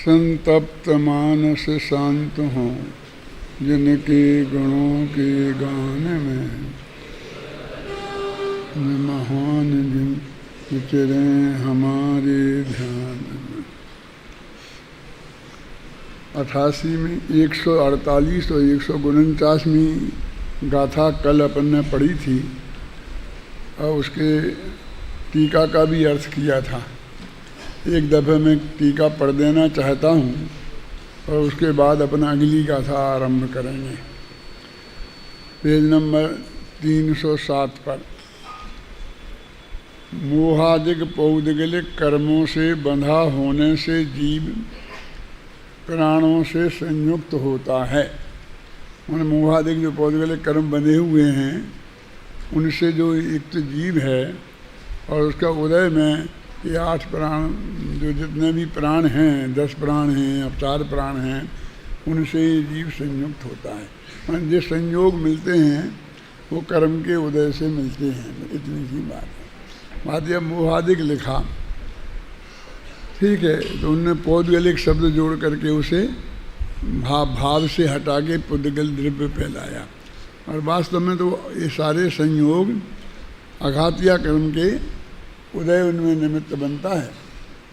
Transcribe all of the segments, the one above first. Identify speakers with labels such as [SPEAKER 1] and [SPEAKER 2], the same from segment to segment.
[SPEAKER 1] संतप्त मानस शांत हों, जिनके गुणों के गान में महान जिन विचरे हमारे ध्यान में। 88 में 148 और 149वीं गाथा कल अपन ने पढ़ी थी और उसके टीका का भी अर्थ किया था। एक दफ़े में टीका पढ़ देना चाहता हूँ और उसके बाद अपना अगली गाथा आरंभ करेंगे। पेज नंबर 307 पर। मोहादिक पौद्गलिक कर्मों से बंधा होने से जीव प्राणों से संयुक्त होता है। उन मोहादिक जो पौद्गलिक कर्म बंधे हुए हैं उनसे जो युक्त जीव है और उसका उदय में ये 8 प्राण जो जितने भी प्राण हैं, 10 प्राण हैं, अब 4 प्राण हैं, उनसे जीव संयुक्त होता है। जो संयोग मिलते हैं वो कर्म के उदय से मिलते हैं। इतनी सी बात है। बात यह मोहादिक लिखा, ठीक है, तो उनने पौद्गलिक शब्द जोड़ करके उसे भाव से हटा के पुद्गल द्रव्य पे लाया। और वास्तव में तो ये सारे संयोग अघातिया कर्म के उदय उनमें निमित्त बनता है।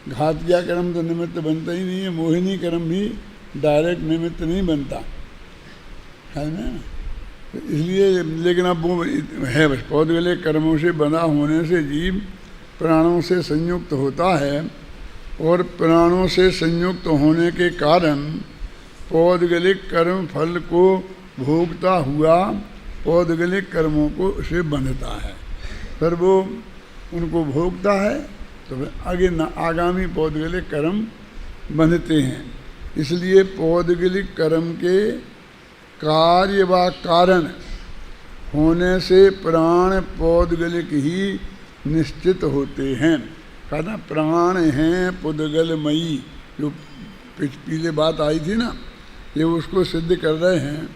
[SPEAKER 1] घातिया कर्म तो निमित्त बनता ही नहीं है। मोहिनी कर्म भी डायरेक्ट निमित्त नहीं बनता है ना। तो इसलिए लेकिन अब वो है बस पौद्गलिक कर्मों से बंधा होने से जीव प्राणों से संयुक्त होता है और प्राणों से संयुक्त होने के कारण पौद्गलिक कर्म फल को भोगता हुआ पौद्गलिक कर्मों को से बंधता है। फिर वो उनको भोगता है तो फिर आगे आगामी पौद्गलिक कर्म बंधते हैं। इसलिए पौद्गलिक कर्म के कार्य व कारण होने से प्राण पौद्गलिक ही निश्चित होते हैं। कहना प्राण हैं पुद्गलमयी, जो पीछे बात आई थी ना, ये उसको सिद्ध कर रहे हैं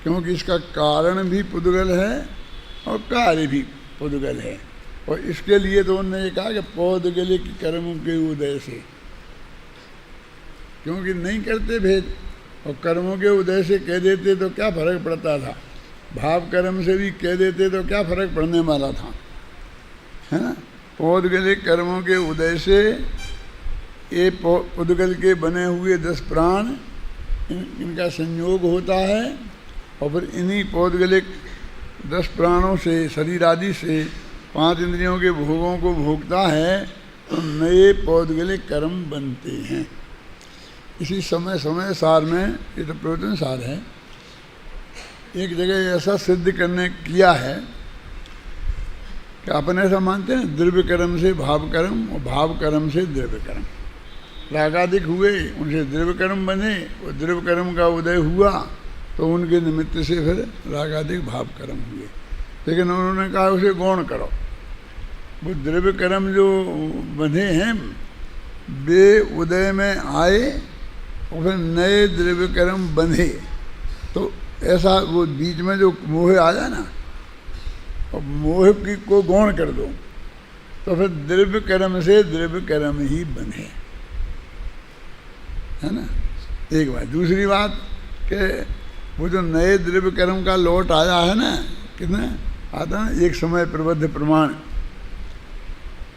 [SPEAKER 1] क्योंकि इसका कारण भी पुद्गल है और कार्य भी पुद्गल है। और इसके लिए तो उन्होंने ये कहा कि पौद्गलिक कर्म के उदय से, क्योंकि नहीं करते भेद और कर्मों के उदय से कह देते तो क्या फर्क पड़ता था। भाव कर्म से भी कह देते तो क्या फर्क पड़ने वाला था, है ना। पौद्गलिक कर्मों के उदय से ये पुद्गल के बने हुए 10 प्राण इनका संयोग होता है और फिर इन्हीं पौद्गलिक 10 प्राणों से शरीर आदि से 5 इंद्रियों के भोगों को भोगता है तो नए पौद्गलिक कर्म बनते हैं। इसी समय सार में, ये तो प्रवचन सार है, एक जगह ऐसा सिद्ध करने किया है कि अपन ऐसा मानते हैं द्रव्य कर्म से भाव कर्म और भाव कर्म से द्रव्य कर्म। रागादिक हुए उनसे द्रव्य कर्म बने और द्रव्य कर्म का उदय हुआ तो उनके निमित्त से फिर रागादिक भाव कर्म हुए। लेकिन उन्होंने कहा उसे गौण करो। वो द्रव्य कर्म जो बंधे हैं वे उदय में आए और फिर नए द्रव्य कर्म बंधे, तो ऐसा वो बीच में जो मोह आ जाए ना, और मोह की को गौण कर दो तो फिर द्रव्य कर्म से द्रव्य कर्म ही बने, है ना। एक बात। दूसरी बात कि वो जो नए द्रव्य कर्म का लौट आया है ना, कितने आता है, एक समय प्रबद्ध प्रमाण,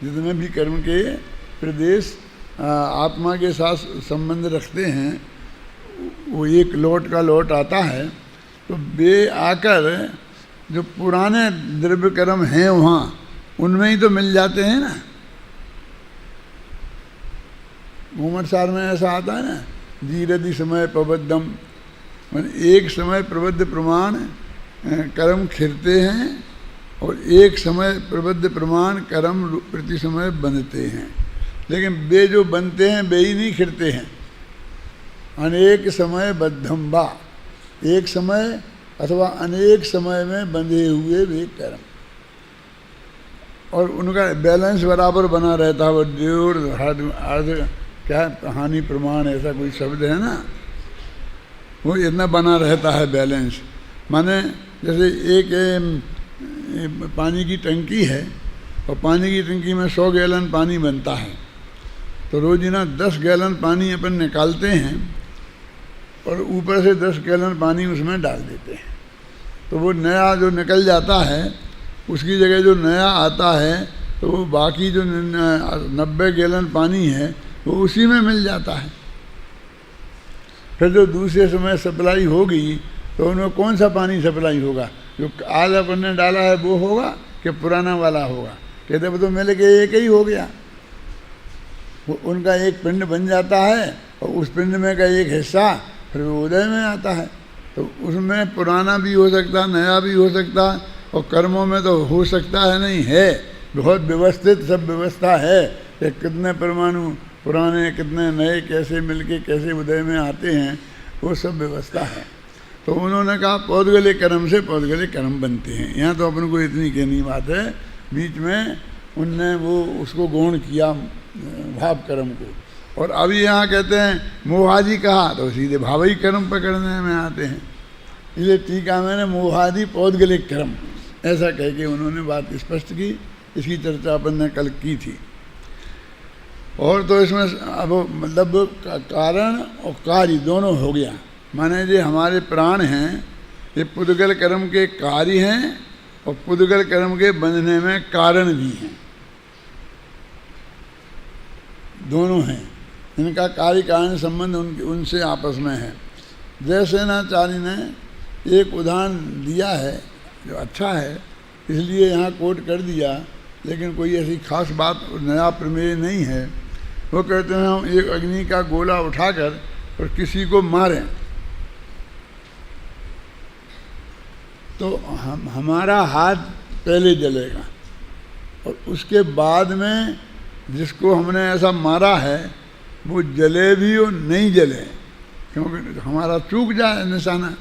[SPEAKER 1] जितने भी कर्म के प्रदेश आत्मा के साथ संबंध रखते हैं वो एक लौट का लौट आता है। तो वे आकर जो पुराने द्रव्य कर्म हैं वहाँ उनमें ही तो मिल जाते हैं ना। घूमट सार में ऐसा आता है ना, जीरदि समय प्रबद्धम, एक समय प्रबद्ध प्रमाण कर्म खिरते हैं और एक समय प्रबद्ध प्रमाण कर्म प्रति समय बनते हैं। लेकिन वे जो बनते हैं वे ही नहीं खिरते हैं। अनेक समय बद्धम बा, एक समय अथवा अनेक समय में बंधे हुए वे कर्म, और उनका बैलेंस बराबर बना रहता है। वो जोड़ अर्ध क्या हानि प्रमाण ऐसा कोई शब्द है ना, वो इतना बना रहता है बैलेंस। माने जैसे एक पानी की टंकी है और पानी की टंकी में 100 गैलन पानी बनता है तो रोजीना 10 गैलन पानी अपन निकालते हैं और ऊपर से 10 गैलन पानी उसमें डाल देते हैं, तो वो नया जो निकल जाता है उसकी जगह जो नया आता है तो वो बाकी जो 90 गैलन पानी है वो उसी में मिल जाता है। फिर जो दूसरे समय सप्लाई होगी तो उनमें कौन सा पानी सप्लाई होगा? जो आज अपन ने डाला है वो होगा कि पुराना वाला होगा? कहते वो तो मिल के एक ही हो गया। वो उनका एक पिंड बन जाता है और उस पिंड में का एक हिस्सा फिर वो उदय में आता है, तो उसमें पुराना भी हो सकता, नया भी हो सकता, और कर्मों में तो हो सकता है नहीं है, बहुत व्यवस्थित सब व्यवस्था है कि कितने परमाणु पुराने कितने नए कैसे मिलके कैसे उदय में आते हैं, वो सब व्यवस्था है। तो उन्होंने कहा पौधगले कर्म से पौधगले कर्म बनते हैं। यहाँ तो अपन को इतनी कहनी बात है, बीच में उनने वो उसको गौण किया भाव कर्म को, और अभी यहाँ कहते हैं मोहादि कहा तो सीधे भावी कर्म पकड़ने में आते हैं। इसलिए टीका मैंने मोहादि पौधगले कर्म ऐसा कह के उन्होंने बात स्पष्ट की। इसकी चर्चा अपन ने कल की थी। और तो इसमें अब मतलब कारण और कार्य दोनों हो गया। माने जो हमारे प्राण हैं ये पुद्गल कर्म के कार्य हैं और पुद्गल कर्म के बंधने में कारण भी हैं, दोनों हैं। इनका कार्य कारण संबंध उनसे आपस में है। जयसेनाचार्य ने एक उदाहरण दिया है जो अच्छा है, इसलिए यहाँ कोट कर दिया, लेकिन कोई ऐसी खास बात नया प्रमेय नहीं है। वो कहते हैं हम एक अग्नि का गोला उठाकर और किसी को मारें तो हमारा हाथ पहले जलेगा और उसके बाद में जिसको हमने ऐसा मारा है वो जले भी और नहीं जले, क्योंकि हमारा चूक जाए निशाना,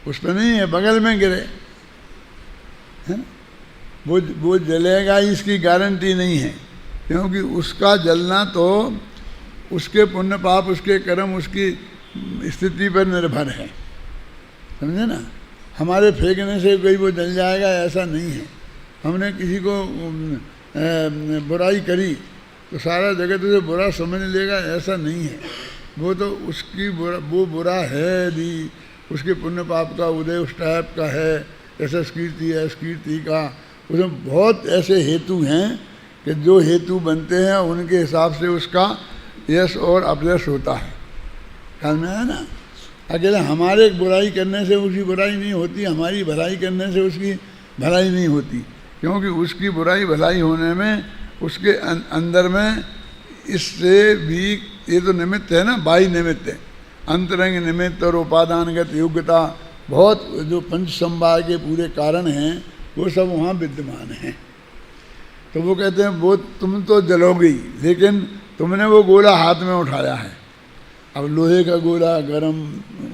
[SPEAKER 1] उस पर नहीं है, बगल में गिरे है, वो जलेगा इसकी गारंटी नहीं है, क्योंकि उसका जलना तो उसके पुण्य पाप उसके कर्म उसकी स्थिति पर निर्भर है, समझे ना। हमारे फेंकने से कोई वो जल जाएगा ऐसा नहीं है। हमने किसी को बुराई करी तो सारा जगत उसे बुरा समझ लेगा ऐसा नहीं है। वो तो उसकी वो बुरा है भी, उसके पुण्य पाप का उदय उस टाइप का है, ऐसा कीर्ति है इस कीर्ति का, उसमें बहुत ऐसे हेतु हैं कि जो हेतु बनते हैं उनके हिसाब से उसका यश और अपयश होता है। ख्याल में है ना। अकेले हमारे बुराई करने से उसकी बुराई नहीं होती, हमारी भलाई करने से उसकी भलाई नहीं होती, क्योंकि उसकी बुराई भलाई होने में उसके अंदर में इससे भी ये तो निमित्त है ना, बाह्य निमित्त है, अंतरंग निमित्त और उपादानगत योग्यता, बहुत जो पंच संभाग के पूरे कारण हैं वो सब वहाँ विद्यमान हैं। तो वो कहते हैं वो तुम तो जलोगी, लेकिन तुमने वो गोला हाथ में उठाया है। अब लोहे का गोला गरम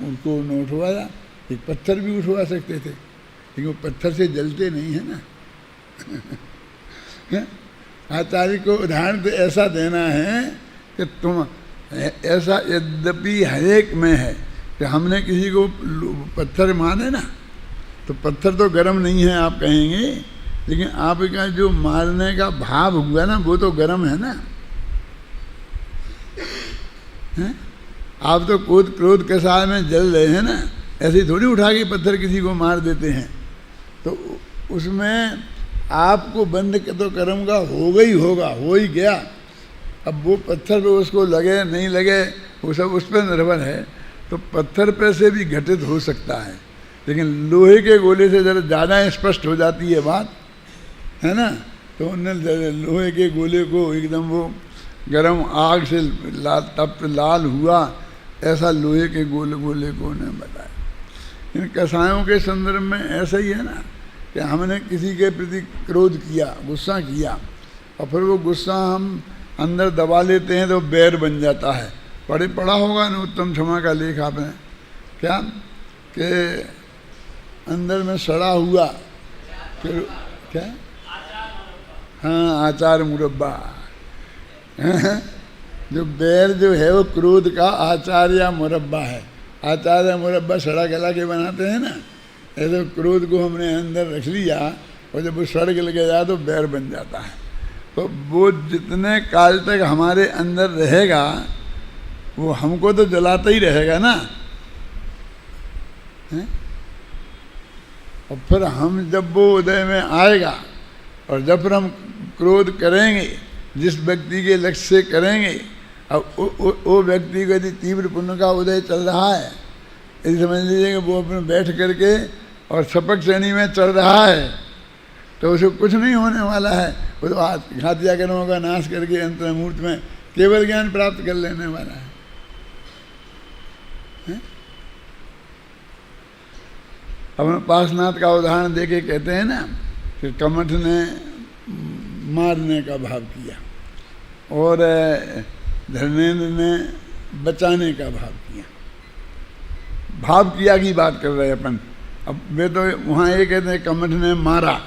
[SPEAKER 1] उनको न उठवाया, एक पत्थर भी उठवा सकते थे, लेकिन वो पत्थर से जलते नहीं है ना। आचार्य को उदाहरण तो ऐसा देना है कि तुम ऐसा यद्यपि हरेक में है कि हमने किसी को पत्थर मारे ना तो पत्थर तो गर्म नहीं है आप कहेंगे, लेकिन आपका जो मारने का भाव हुआ ना वो तो गर्म है ना। है? आप तो क्रोध कसाय में जल रहे हैं ना, ऐसे ही थोड़ी उठा के पत्थर किसी को मार देते हैं। तो उसमें आपको बंद तो कर्म का होगा ही होगा, हो ही गया। अब वो पत्थर पे उसको लगे नहीं लगे वो सब उस पर निर्भर है। तो पत्थर पे से भी घटित हो सकता है, लेकिन लोहे के गोले से ज़रा ज़्यादा स्पष्ट हो जाती है बात, है ना। तो उन्होंने लोहे के गोले को एकदम वो गरम आग से तप्त लाल हुआ, ऐसा लोहे के गोले को उन्हें बताया। इन कसायों के संदर्भ में ऐसा ही है ना कि हमने किसी के प्रति क्रोध किया, गुस्सा किया, और फिर वो गुस्सा हम अंदर दबा लेते हैं तो बैर बन जाता है। पढ़ा होगा ना उत्तम क्षमा का लेख आपने, क्या कि अंदर में सड़ा हुआ फिर क्या, हाँ आचार मुरब्बा। जो बैर जो है वो क्रोध का आचार या मुरब्बा है। आचार या मुरब्बा सड़ा गला के बनाते हैं ना, ऐसे क्रोध को हमने अंदर रख लिया और जब वो सड़ गल गया तो बैर बन जाता है। तो वो जितने काल तक हमारे अंदर रहेगा वो हमको तो जलाता ही रहेगा ना, है? और फिर हम जब वो उदय में आएगा और जब फिर हम क्रोध करेंगे जिस व्यक्ति के लक्ष्य से करेंगे, अब वो व्यक्ति को यदि तीव्र पुण्य का उदय चल रहा है, यदि समझ लीजिए कि वो अपने बैठ करके और सपक श्रेणी में चल रहा है, तो उसे कुछ नहीं होने वाला है। वो तो घातिया कर्मों का नाश करके अंतर्मूर्त में केवल ज्ञान प्राप्त कर लेने वाला है। अपने पार्श्वनाथ का उदाहरण देके कहते हैं ना कि कमठ ने मारने का भाव किया और धर्मेंद्र ने बचाने का भाव किया। भाव किया की बात कर रहे हैं अपन। अब वे तो वहाँ ये कहते हैं कमठ ने मारा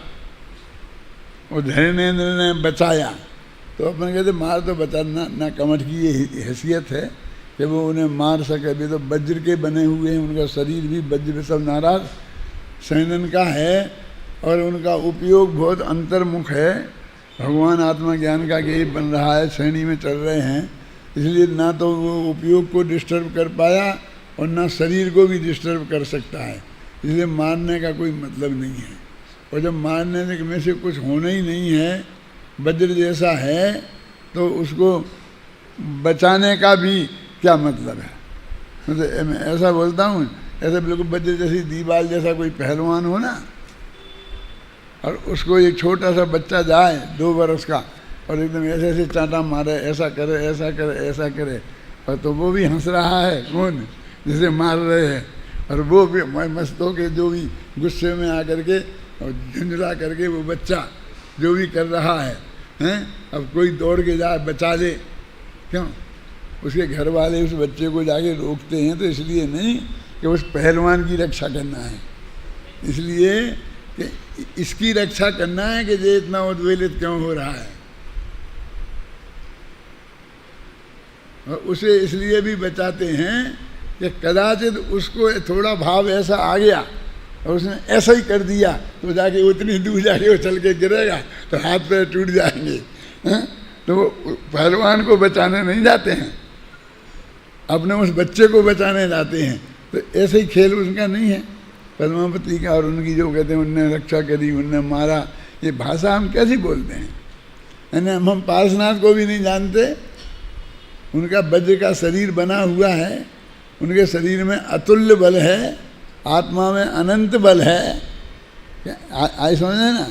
[SPEAKER 1] और धर्मेंद्र ने बचाया, तो अपन कहते मार तो बचाना ना कमठ की ये हैसियत है कि वो उन्हें मार सके। अभी तो वज्र के बने हुए हैं, उनका शरीर भी वज्र में सब नाराज सैनन का है और उनका उपयोग बहुत अंतर्मुख है। भगवान आत्मा ज्ञान का गेय बन रहा है, श्रेणी में चल रहे हैं, इसलिए ना तो वो उपयोग को डिस्टर्ब कर पाया और ना शरीर को भी डिस्टर्ब कर सकता है, इसलिए मारने का कोई मतलब नहीं है। और जब मारने में से कुछ होना ही नहीं है, वज्र जैसा है, तो उसको बचाने का भी क्या मतलब है। मतलब मैं ऐसा बोलता हूँ, ऐसे बिल्कुल वज्र जैसी दीवार जैसा कोई पहलवान हो ना, और उसको एक छोटा सा बच्चा जाए 2 वर्ष का और एकदम ऐसे ऐसे चांटा मारे, ऐसा करे ऐसा करे ऐसा करे, और तो वो भी हंस रहा है, कौन जिसे मार रहे हैं, और वो भी मस्त हो के जो भी गुस्से में आकर के और झुंझला करके वो बच्चा जो भी कर रहा है, हैं, अब कोई दौड़ के जाए बचा ले, क्यों? उसके घर वाले उस बच्चे को जाके रोकते हैं तो इसलिए नहीं कि उस पहलवान की रक्षा करना है, इसलिए कि इसकी रक्षा करना है कि ये इतना उद्वेलित क्यों हो रहा है। और उसे इसलिए भी बचाते हैं कि कदाचित उसको थोड़ा भाव ऐसा आ गया और उसने ऐसा ही कर दिया तो जाके उतनी दूर जाके वो चल के गिरेगा तो हाथ पैर टूट जाएंगे, हैं? तो वो पहलवान को बचाने नहीं जाते हैं, अपने उस बच्चे को बचाने जाते हैं। तो ऐसे ही खेल उनका नहीं है पद्मावती का, और उनकी जो कहते हैं उनने रक्षा करी, उनने मारा, ये भाषा हम कैसी बोलते हैं, यानी हम पार्श्वनाथ को भी नहीं जानते। उनका वज्र का शरीर बना हुआ है, उनके शरीर में अतुल्य बल है, आत्मा में अनंत बल है, आई समझे ना।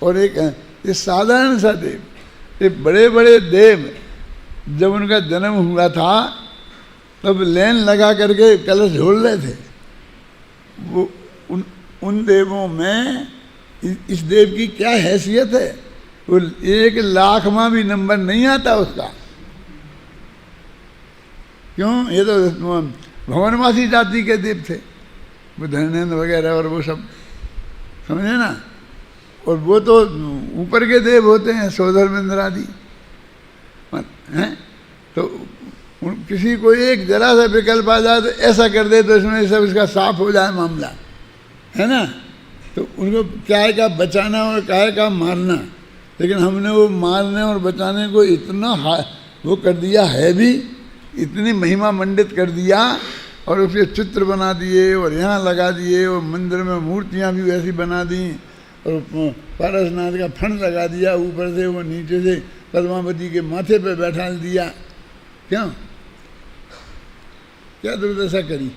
[SPEAKER 1] और एक ये साधारण सा देव, ये बड़े बड़े देव जब उनका जन्म हुआ था तब लेन लगा करके कलश झोल रहे थे। वो उन देवों में इस देव की क्या हैसियत है, वो 1 लाख में भी नंबर नहीं आता उसका। क्यों? ये तो भवनवासी जाति के देव थे, वो धर्मेंद्र वगैरह और वो सब, समझे ना। और वो तो ऊपर के देव होते हैं, सौधर्मेंद्र आदि हैं। तो किसी को एक जरा सा विकल्प आ जाए तो ऐसा कर दे तो इसमें सब इसका साफ हो जाए मामला, है ना। तो उनको क्या का बचाना और क्या का मारना, लेकिन हमने वो मारने और बचाने को इतना वो कर दिया है भी, इतनी महिमा मंडित कर दिया और उसके चित्र बना दिए और यहाँ लगा दिए और मंदिर में मूर्तियाँ भी वैसी बना दी और पारसनाथ का फंड लगा दिया, ऊपर से वो नीचे से पद्मावती के माथे पे बैठा दिया। क्यों? क्या दुर्दशा करी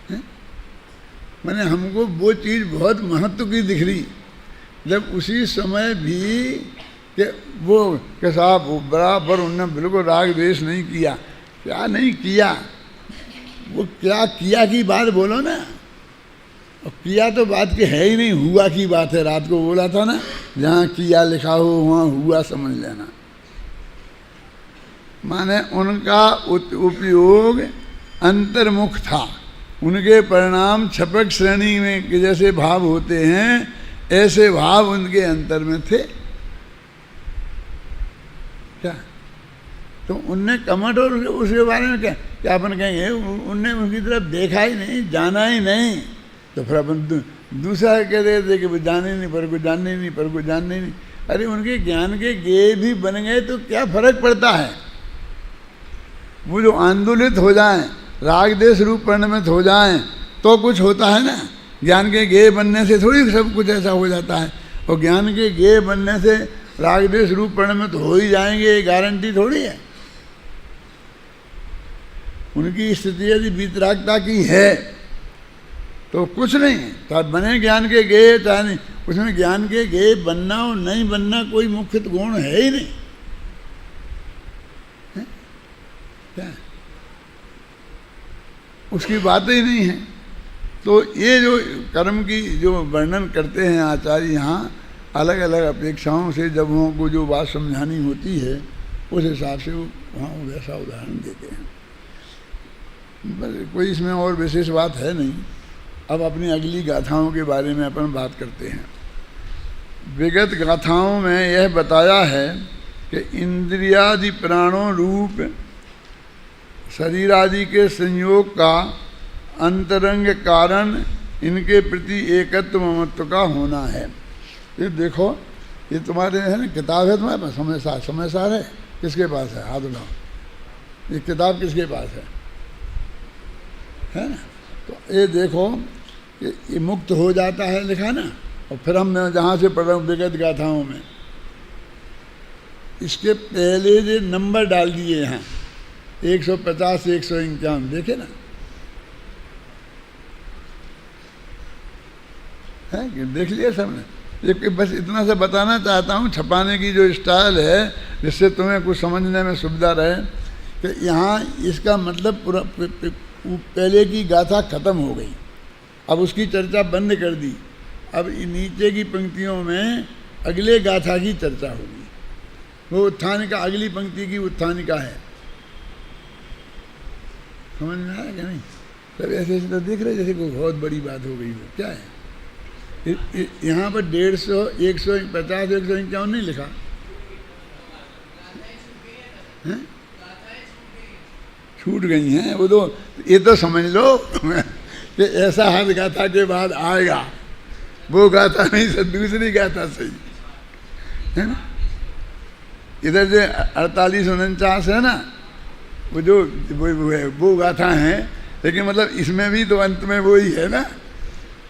[SPEAKER 1] है? मैंने हमको वो चीज़ बहुत महत्व की दिख रही जब उसी समय भी कि वो के साहब बराबर उनने बिल्कुल राग द्वेष नहीं किया। क्या नहीं किया, वो क्या किया की बात बोलो ना। और किया तो बात की है ही नहीं, हुआ की बात है। रात को बोला था ना, जहाँ किया लिखा हो वहाँ हुआ समझ लेना। माने उनका उपयोग अंतर्मुख था, उनके परिणाम छपक श्रेणी में के जैसे भाव होते हैं ऐसे भाव उनके अंतर में थे। क्या तो उनने कमठ और उसके बारे में क्या अपन कहेंगे, उनने उनकी तरफ देखा ही नहीं, जाना ही नहीं। तो फिर अपन दूसरा कह रहे थे कि वो जाने नहीं, पर को जानने नहीं, पर को जानने नहीं। अरे उनके ज्ञान के गेय भी बन गए तो क्या फर्क पड़ता है? वो जो आंदोलित हो जाएं, राग देश रूप परिणमित हो जाएं तो कुछ होता है ना। ज्ञान के गेय बनने से थोड़ी सब कुछ ऐसा हो जाता है। और ज्ञान के गेय बनने से राग देश रूप परिणमित हो ही जाएंगे, ये गारंटी थोड़ी है। उनकी स्थिति यदि वीतरागता की है तो कुछ नहीं, चाहे बने ज्ञान के गेय चाहे नहीं, उसमें ज्ञान के गेय बनना और नहीं बनना कोई मुख्य गुण है ही नहीं है? क्या उसकी बात ही नहीं है। तो ये जो कर्म की जो वर्णन करते हैं आचार्य यहाँ, अलग अलग अपेक्षाओं से जब उनको जो बात समझानी होती है उस हिसाब से वो वहाँ वैसा उदाहरण देते हैं। बस कोई इसमें और विशेष बात है नहीं। अब अपनी अगली गाथाओं के बारे में अपन बात करते हैं। विगत गाथाओं में यह बताया है कि इंद्रियादि प्राणों रूप शरीर आदि के संयोग का अंतरंग कारण इनके प्रति एकत्व ममत्व का होना है। ये देखो, ये तुम्हारे है ना, किताब है तुम्हारे पास, समय सार है? किसके पास है? हाथ उठाओ। ये किताब किसके पास है ना? तो ये देखो कि ये मुक्त हो जाता है लिखा ना। और फिर हम जहाँ से पढ़ रहा हूँ विगत गाथाओं में, इसके पहले जो नंबर डाल दिए यहाँ 150 से 151, देखे ना है कि देख लिया सबने? ये बस इतना सा बताना चाहता हूँ, छपाने की जो स्टाइल है जिससे तुम्हें कुछ समझने में सुविधा रहे कि यहाँ इसका मतलब पूरा पहले की गाथा खत्म हो गई, अब उसकी चर्चा बंद कर दी। अब नीचे की पंक्तियों में अगले गाथा की चर्चा होगी। वो उत्थानिका, अगली पंक्ति की उत्थानिका है। समझ में आया क्या नहीं? सब ऐसे ऐसे तो देख रहे जैसे कोई बहुत बड़ी बात हो गई हो। क्या है यहाँ पर 150, 150, 151 नहीं लिखा है? छूट गई हैं वो तो। ये तो समझ लो कि ऐसा हर गाथा के बाद आएगा, वो गाथा नहीं सब दूसरी गाथा सही है ना। इधर जो 48, 49 है ना, वो जो वो गाथा हैं, लेकिन मतलब इसमें भी तो अंत में वो ही है ना।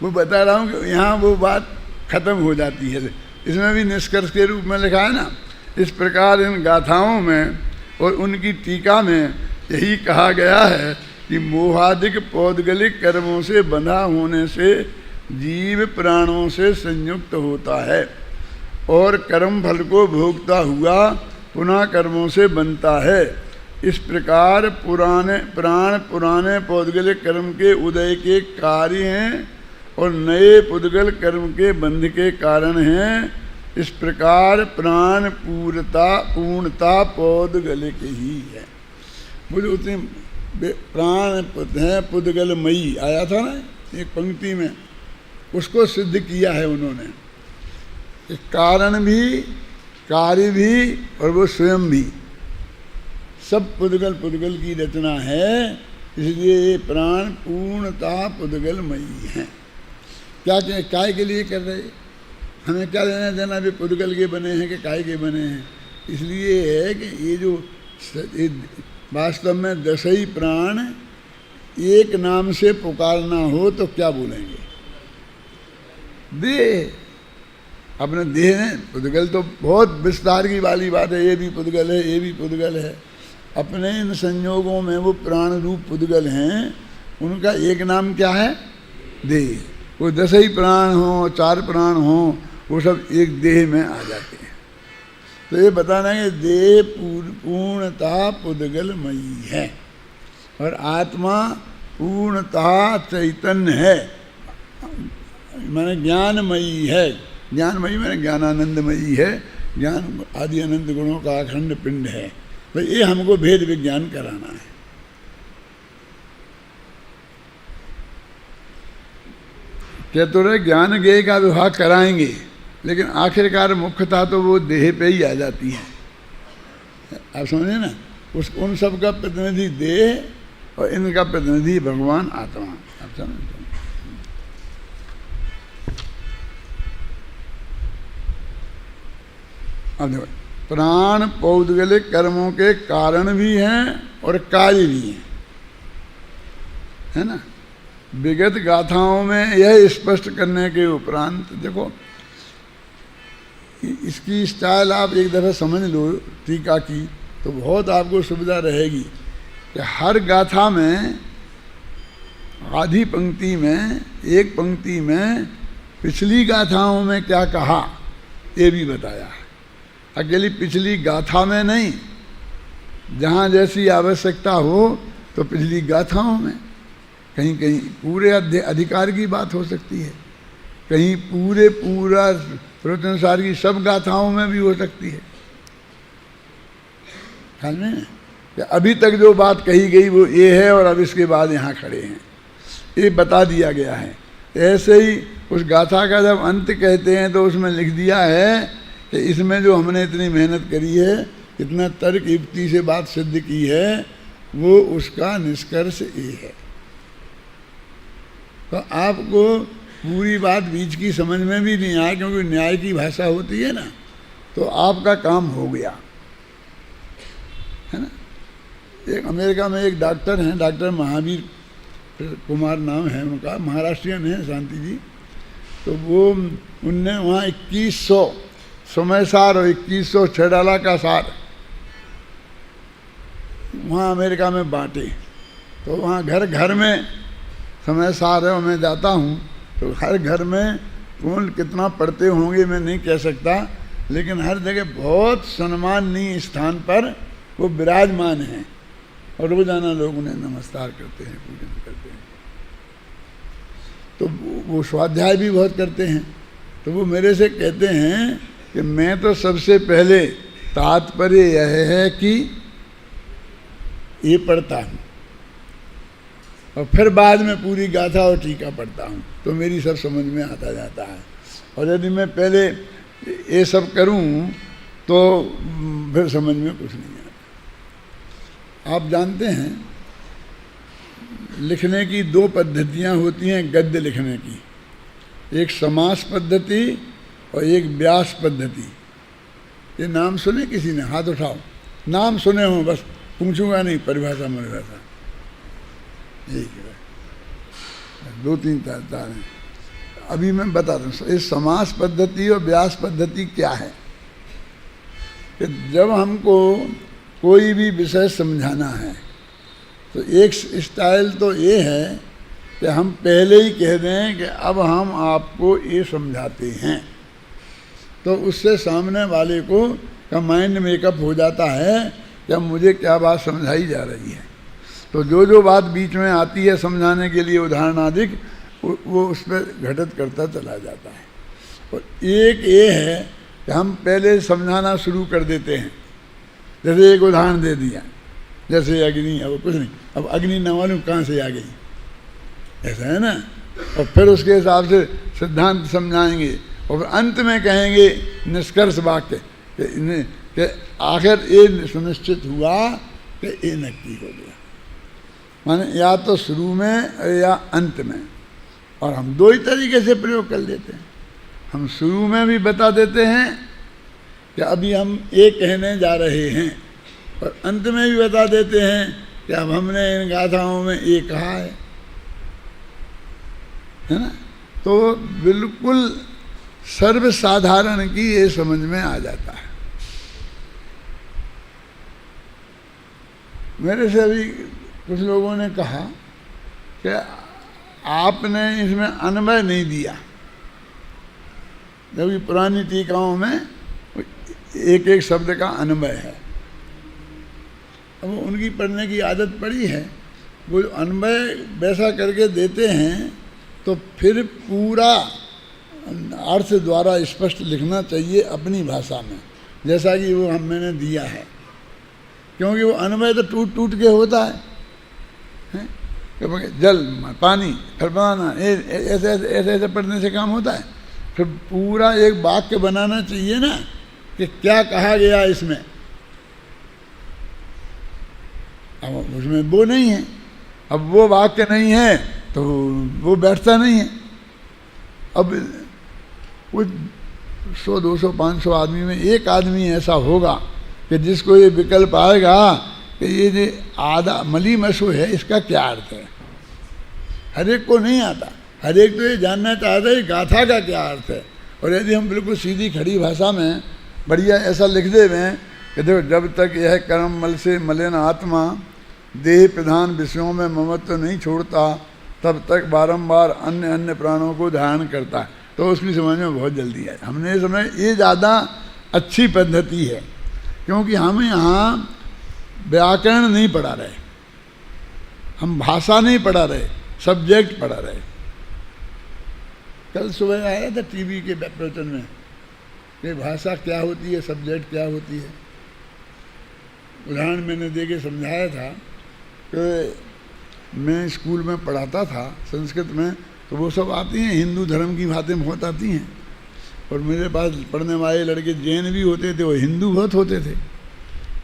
[SPEAKER 1] वो बता रहा हूँ कि यहाँ वो बात खत्म हो जाती है। इसमें भी निष्कर्ष के रूप में लिखा है ना, इस प्रकार इन गाथाओं में और उनकी टीका में यही कहा गया है कि मोहादिक पौद्गलिक कर्मों से बंधा होने से जीव प्राणों से संयुक्त होता है और कर्म फल को भोगता हुआ पुनः कर्मों से बनता है। इस प्रकार पुराने पौद्गलिक कर्म के उदय के कार्य हैं और नए पुद्गल कर्म के बंध के कारण हैं। इस प्रकार प्राण पूर्णता पौद्गलिक ही है। मुझे उतनी प्राण है पुद्गलमयी आया था ना एक पंक्ति में, उसको सिद्ध किया है उन्होंने। कारण भी, कार्य भी और वो स्वयं भी, सब पुद्गल की रचना है। इसलिए ये प्राण पूर्णता पुद्गलमयी हैं। क्या काय के लिए कर रहे? हमें क्या लेना देना भी पुद्गल के बने हैं कि काय के बने हैं? इसलिए है कि ये जो वास्तव में 10 ही प्राण एक नाम से पुकारना हो तो क्या बोलेंगे? देह। अपने देह है पुद्गल, तो बहुत विस्तार की वाली बात है। ये भी पुद्गल है, ये भी पुद्गल है। अपने इन संयोगों में वो प्राण रूप पुद्गल हैं, उनका एक नाम क्या है? देह। वो 10 ही प्राण हो, 4 प्राण हो, वो सब एक देह में आ जाते हैं। तो ये बताना है कि देह पूर्णतः पुद्गलमयी है और आत्मा पूर्णतः चैतन्य है, माने ज्ञानमयी है। ज्ञानमयी माने ज्ञानानंदमयी है। ज्ञान आदि अनंत गुणों का अखंड पिंड है। तो ये हमको भेद विज्ञान कराना है। क्या तो रहे ज्ञान ज्ञेय का विभाग कराएंगे, लेकिन आखिरकार मुख्यतः तो वो देह पे ही आ जाती है। आप समझे ना? उन सब का प्रतिनिधि देह और इनका प्रतिनिधि भगवान आत्मा। आप समझे? अब देखो, प्राण पौद्गलिक कर्मों के कारण भी हैं और कार्य भी हैं, है ना। विगत गाथाओं में यह स्पष्ट करने के उपरांत देखो, इसकी स्टाइल आप एक दफ़ा समझ लो टीका की, तो बहुत आपको सुविधा रहेगी कि हर गाथा में आधी पंक्ति में, एक पंक्ति में पिछली गाथाओं में क्या कहा ये भी बताया है। अकेली पिछली गाथा में नहीं, जहाँ जैसी आवश्यकता हो तो पिछली गाथाओं में, कहीं कहीं पूरे अधिकार की बात हो सकती है, कहीं पूरा प्रवचनसार की सब गाथाओं में भी हो सकती है। ख्याल में कि अभी तक जो बात कही गई वो ये है और अब इसके बाद यहाँ खड़े हैं, ये बता दिया गया है। ऐसे ही उस गाथा का जब अंत कहते हैं तो उसमें लिख दिया है कि इसमें जो हमने इतनी मेहनत करी है, इतना तर्क युक्ति से बात सिद्ध की है, वो उसका निष्कर्ष ये है। तो आपको पूरी बात बीच की समझ में भी नहीं आए, क्योंकि न्याय की भाषा होती है ना, तो आपका काम हो गया, है ना। एक अमेरिका में एक डॉक्टर हैं, डॉक्टर महावीर कुमार नाम है उनका, महाराष्ट्रियन है, शांति जी। तो वो उनने वहाँ 2100 समय सार और 2100 छेडाला का सार वहाँ अमेरिका में बांटे। तो वहाँ घर घर में समय सार है, और मैं जाता हूँ तो हर घर में कौन कितना पढ़ते होंगे मैं नहीं कह सकता, लेकिन हर जगह बहुत सम्माननीय स्थान पर वो विराजमान हैं और रोजाना लोग उन्हें नमस्कार करते हैं, पूजन करते हैं। तो वो स्वाध्याय भी बहुत करते हैं। तो वो मेरे से कहते हैं कि मैं तो सबसे पहले तात्पर्य यह है कि ये पढ़ता हूँ और फिर बाद में पूरी गाथा और टीका पढ़ता हूँ, तो मेरी सब समझ में आता जाता है। और यदि मैं पहले ये सब करूँ तो फिर समझ में कुछ नहीं आता। आप जानते हैं लिखने की दो पद्धतियाँ होती हैं गद्य लिखने की, एक समास पद्धति और एक व्यास पद्धति। ये नाम सुने किसी ने? हाथ उठाओ। नाम सुने हो, बस पूछूंगा नहीं, परिभाषा परिभाषा यही है, दो तीन तार हैं। अभी मैं बता दूँ इस समास पद्धति और व्यास पद्धति क्या है। कि जब हमको कोई भी विषय समझाना है तो एक स्टाइल तो ये है कि हम पहले ही कह दें कि अब हम आपको ये समझाते हैं, तो उससे सामने वाले को का माइंड मेकअप हो जाता है कि अब मुझे क्या बात समझाई जा रही है। तो जो जो बात बीच में आती है समझाने के लिए उदाहरण आदि, वो उस पर घटित करता चला जाता है। और एक ये है कि हम पहले समझाना शुरू कर देते हैं। जैसे एक उदाहरण दे दिया, जैसे अग्नि, अब कुछ नहीं, अब अग्नि न मालूम कहाँ से आ गई, ऐसा है ना। और फिर उसके हिसाब से सिद्धांत समझाएंगे और फिर अंत में कहेंगे निष्कर्ष वाक्य कि आखिर ये सुनिश्चित हुआ कि ये नक्की हो गया। माने या तो शुरू में या अंत में। और हम दो ही तरीके से प्रयोग कर लेते हैं। हम शुरू में भी बता देते हैं कि अभी हम ये कहने जा रहे हैं, और अंत में भी बता देते हैं कि अब हमने इन गाथाओं में ये कहा है ना। तो बिल्कुल सर्वसाधारण की ये समझ में आ जाता है। मेरे से अभी कुछ लोगों ने कहा कि आपने इसमें अन्वय नहीं दिया, जबकि पुरानी टीकाओं में एक एक शब्द का अन्वय है। अब उनकी पढ़ने की आदत पड़ी है, वो अन्वय वैसा करके देते हैं, तो फिर पूरा अर्थ द्वारा स्पष्ट लिखना चाहिए अपनी भाषा में, जैसा कि वो मैंने दिया है। क्योंकि वो अन्वय तो टूट टूट के होता है, जल पानी फिर बनाना, ऐसे ऐसे ऐसे ऐसे पढ़ने से काम होता है। फिर पूरा एक वाक्य बनाना चाहिए ना कि क्या कहा गया इसमें। अब उसमें वो नहीं है, अब वो वाक्य नहीं है तो वो बैठता नहीं है। अब वो 100, 200, 500 आदमी में एक आदमी ऐसा होगा कि जिसको ये विकल्प आएगा कि ये जो आधा मली मसो है इसका क्या अर्थ है। हर एक को नहीं आता, हर एक तो ये जानना चाहता है गाथा का क्या अर्थ है। और यदि हम बिल्कुल सीधी खड़ी भाषा में बढ़िया ऐसा लिख दे में कि देखो, जब तक यह कर्म मल से मलिन आत्मा देह प्रधान विषयों में ममत्व नहीं छोड़ता तब तक बारंबार अन्य अन्य प्राणों को धारण करता है, तो उसकी समझ में बहुत जल्दी है। हमने समझ ये ज़्यादा अच्छी पद्धति है, क्योंकि हम यहाँ व्याकरण नहीं पढ़ा रहे, हम भाषा नहीं पढ़ा रहे, सब्जेक्ट पढ़ा रहे। कल सुबह आया था टीवी के प्रवचन में कि भाषा क्या होती है, सब्जेक्ट क्या होती है। उदाहरण मैंने दे के समझाया था कि मैं स्कूल में पढ़ाता था संस्कृत में, तो वो सब आती हैं, हिंदू धर्म की बातें बहुत आती हैं। और मेरे पास पढ़ने वाले लड़के जैन भी होते थे, वो हिंदू बहुत होते थे।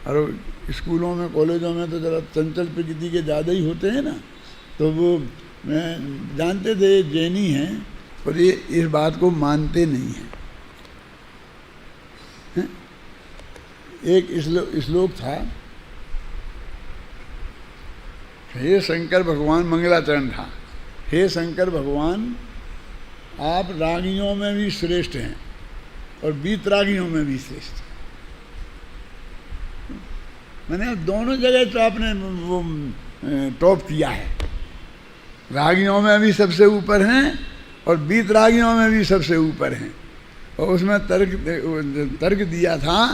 [SPEAKER 1] और स्कूलों में कॉलेजों में तो ज़रा चंचल प्रकृति के ज़्यादा ही होते हैं ना, तो वो मैं जानते थे जैनी हैं, और ये इस बात को मानते नहीं हैं। एक श्लोक था, हे शंकर भगवान, मंगलाचरण था, हे शंकर भगवान आप रागियों में भी श्रेष्ठ हैं और वीतरागियों में भी श्रेष्ठ। मैंने दोनों जगह तो आपने वो टॉप किया है, रागियों में भी सबसे ऊपर हैं और वीतरागियों में भी सबसे ऊपर हैं। और उसमें तर्क दिया था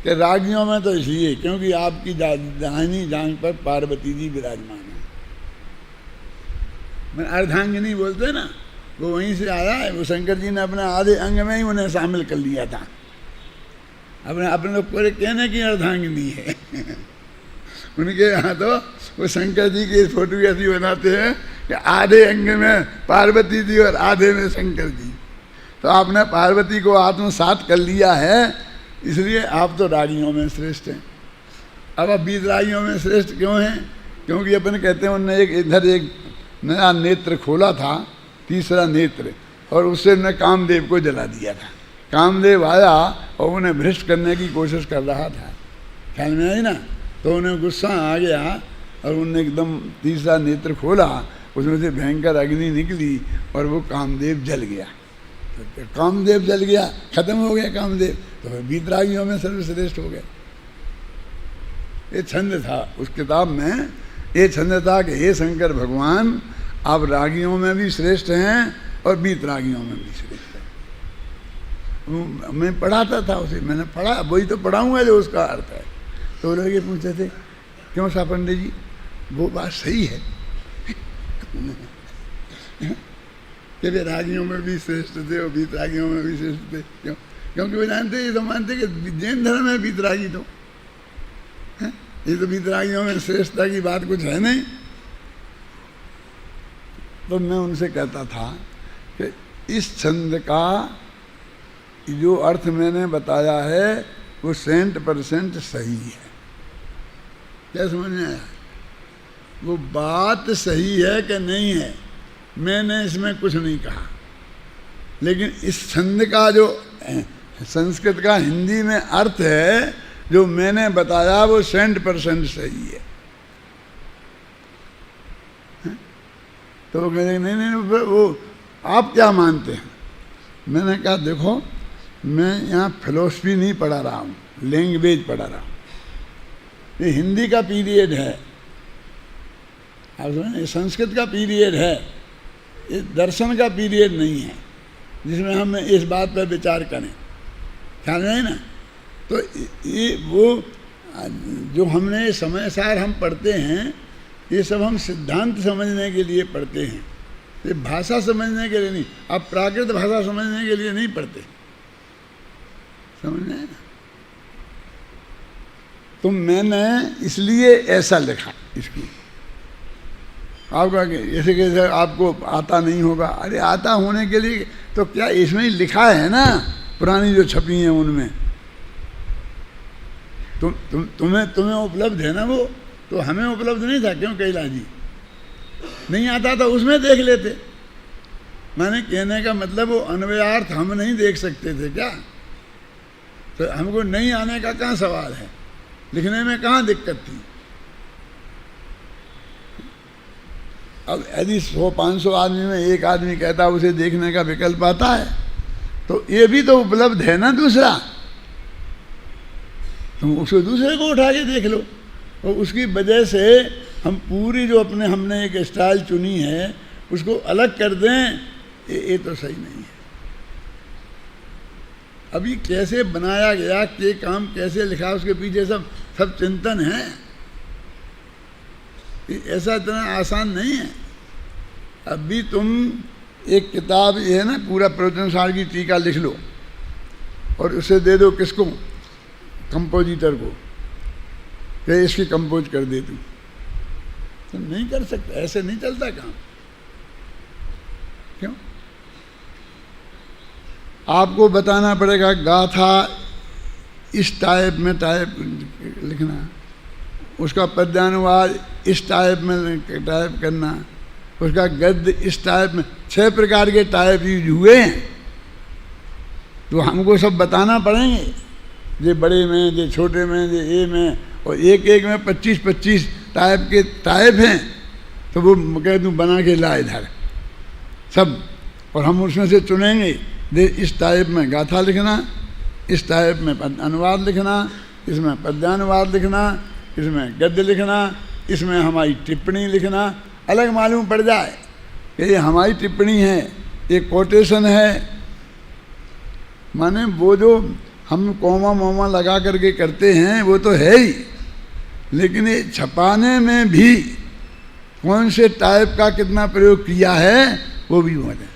[SPEAKER 1] कि रागियों में तो इसलिए क्योंकि आपकी दाहिनी जांघ पर पार्वती जी विराजमान है। मैं अर्धांगिनी बोलते ना, वो वहीं से आया है। वो शंकर जी ने अपने आधे अंग में ही उन्हें शामिल कर लिया था, अपने लोग पूरे कहने की अर्धांगिनी है। उनके यहाँ तो वो शंकर जी की फोटो ऐसी बनाते हैं कि आधे अंग में पार्वती जी और आधे में शंकर जी। तो आपने पार्वती को आत्मसात कर लिया है, इसलिए आप तो रागियों में श्रेष्ठ हैं। अब आप वीतरागियों में श्रेष्ठ क्यों हैं? क्योंकि अपन कहते हैं उनने इधर एक नया नेत्र खोला था, तीसरा नेत्र, और उससे उन्होंने कामदेव को जला दिया था। कामदेव आया और उन्हें भ्रष्ट करने की कोशिश कर रहा था, ख्याल में आई ना। तो उन्हें गुस्सा आ गया और उन्होंने एकदम तीसरा नेत्र खोला, उसमें से भयंकर अग्नि निकली और वो कामदेव जल गया। तो कामदेव जल गया, खत्म हो गया कामदेव, तो वीतरागियों में सर्वश्रेष्ठ हो गए। ये छंद था उस किताब में, ये छंद था कि हे शंकर भगवान आप रागियों में भी श्रेष्ठ हैं और वीतरागियों में भी श्रेष्ठ हैं। मैं पढ़ाता था उसे, मैंने पढ़ा, वही तो पढ़ाऊंगा जो उसका अर्थ है। तो लड़के पूछते थे क्यों सा पंडित जी, वो बात सही है कि वे रागियों में भी श्रेष्ठ थे और वीतरागियों में भी श्रेष्ठ थे। क्यों? क्योंकि वे जानते, ये तो मानते कि जैन धर्म है वीतरागी, तो है? ये तो वीतरागियों में श्रेष्ठता की बात कुछ है नहीं। तो मैं उनसे कहता था कि इस छंद का जो अर्थ मैंने बताया है वो 100% सही है। क्या समझ में आया? वो बात सही है कि नहीं है, मैंने इसमें कुछ नहीं कहा। लेकिन इस छंद का जो संस्कृत का हिंदी में अर्थ है जो मैंने बताया वो 100% सही है। तो वो कहते नहीं, वो आप क्या मानते हैं? मैंने कहा देखो, मैं यहाँ फिलोसफी नहीं पढ़ा रहा हूँ, लैंग्वेज पढ़ा रहा हूँ। ये हिंदी का पीरियड है, आप समझे, ये संस्कृत का पीरियड है, ये दर्शन का पीरियड नहीं है जिसमें हम इस बात पर विचार करें, ख्याल नहीं ना। तो ये वो जो हमने समय सार हम पढ़ते हैं, ये सब हम सिद्धांत समझने के लिए पढ़ते हैं, ये भाषा समझने के लिए नहीं। आप प्राकृत भाषा समझने के लिए नहीं पढ़ते, समझ रहे? तो मैंने इसलिए ऐसा लिखा इसकी। आपका ऐसे कैसे आपको आता नहीं होगा? अरे आता होने के लिए तो क्या इसमें ही लिखा है ना, पुरानी जो छपी हैं उनमें तुम्हें उपलब्ध है ना वो, तो हमें उपलब्ध नहीं था। क्यों कैलाश जी? नहीं आता था उसमें देख लेते। मैंने कहने का मतलब वो अन्वयार्थ हम नहीं देख सकते थे क्या? तो हमको नहीं आने का कहाँ सवाल है, लिखने में कहाँ दिक्कत थी? अब यदि 100-500 आदमी में एक आदमी कहता उसे देखने का विकल्प आता है, तो ये भी तो उपलब्ध है ना दूसरा, तुम उसको दूसरे को उठा के देख लो। और उसकी वजह से हम पूरी जो हमने एक स्टाइल चुनी है उसको अलग कर दें, ये तो सही नहीं है। अभी कैसे बनाया गया, के काम कैसे लिखा, उसके पीछे सब चिंतन है। ऐसा इतना आसान नहीं है। अभी तुम एक किताब ये है ना, पूरा प्रवचन सार की टीका लिख लो और उसे दे दो किसको? कंपोजिटर को, कि इसकी कंपोज कर दे तू। तो नहीं कर सकता, ऐसे नहीं चलता काम। क्यों? आपको बताना पड़ेगा गाथा इस टाइप में लिखना, उसका पद्यानुवाद इस टाइप में टाइप करना, उसका गद्य इस टाइप में। 6 प्रकार के टाइप यूज हुए हैं, तो हमको सब बताना पड़ेंगे, ये बड़े में, ये छोटे में, ये ए में, और एक एक में 25-25 टाइप के टाइप हैं। तो वो कह दूँ बना के ला इधर सब, और हम उसमें से चुनेंगे, दे इस टाइप में गाथा लिखना, इस टाइप में अनुवाद लिखना, इसमें पद्यानुवाद लिखना, इसमें गद्य लिखना, इसमें हमारी टिप्पणी लिखना। अलग मालूम पड़ जाए कि ये हमारी टिप्पणी है, ये कोटेशन है। माने वो जो हम कोमा मोमा लगा करके करते हैं वो तो है ही, लेकिन ये छपाने में भी कौन से टाइप का कितना प्रयोग किया है वो भी होता है।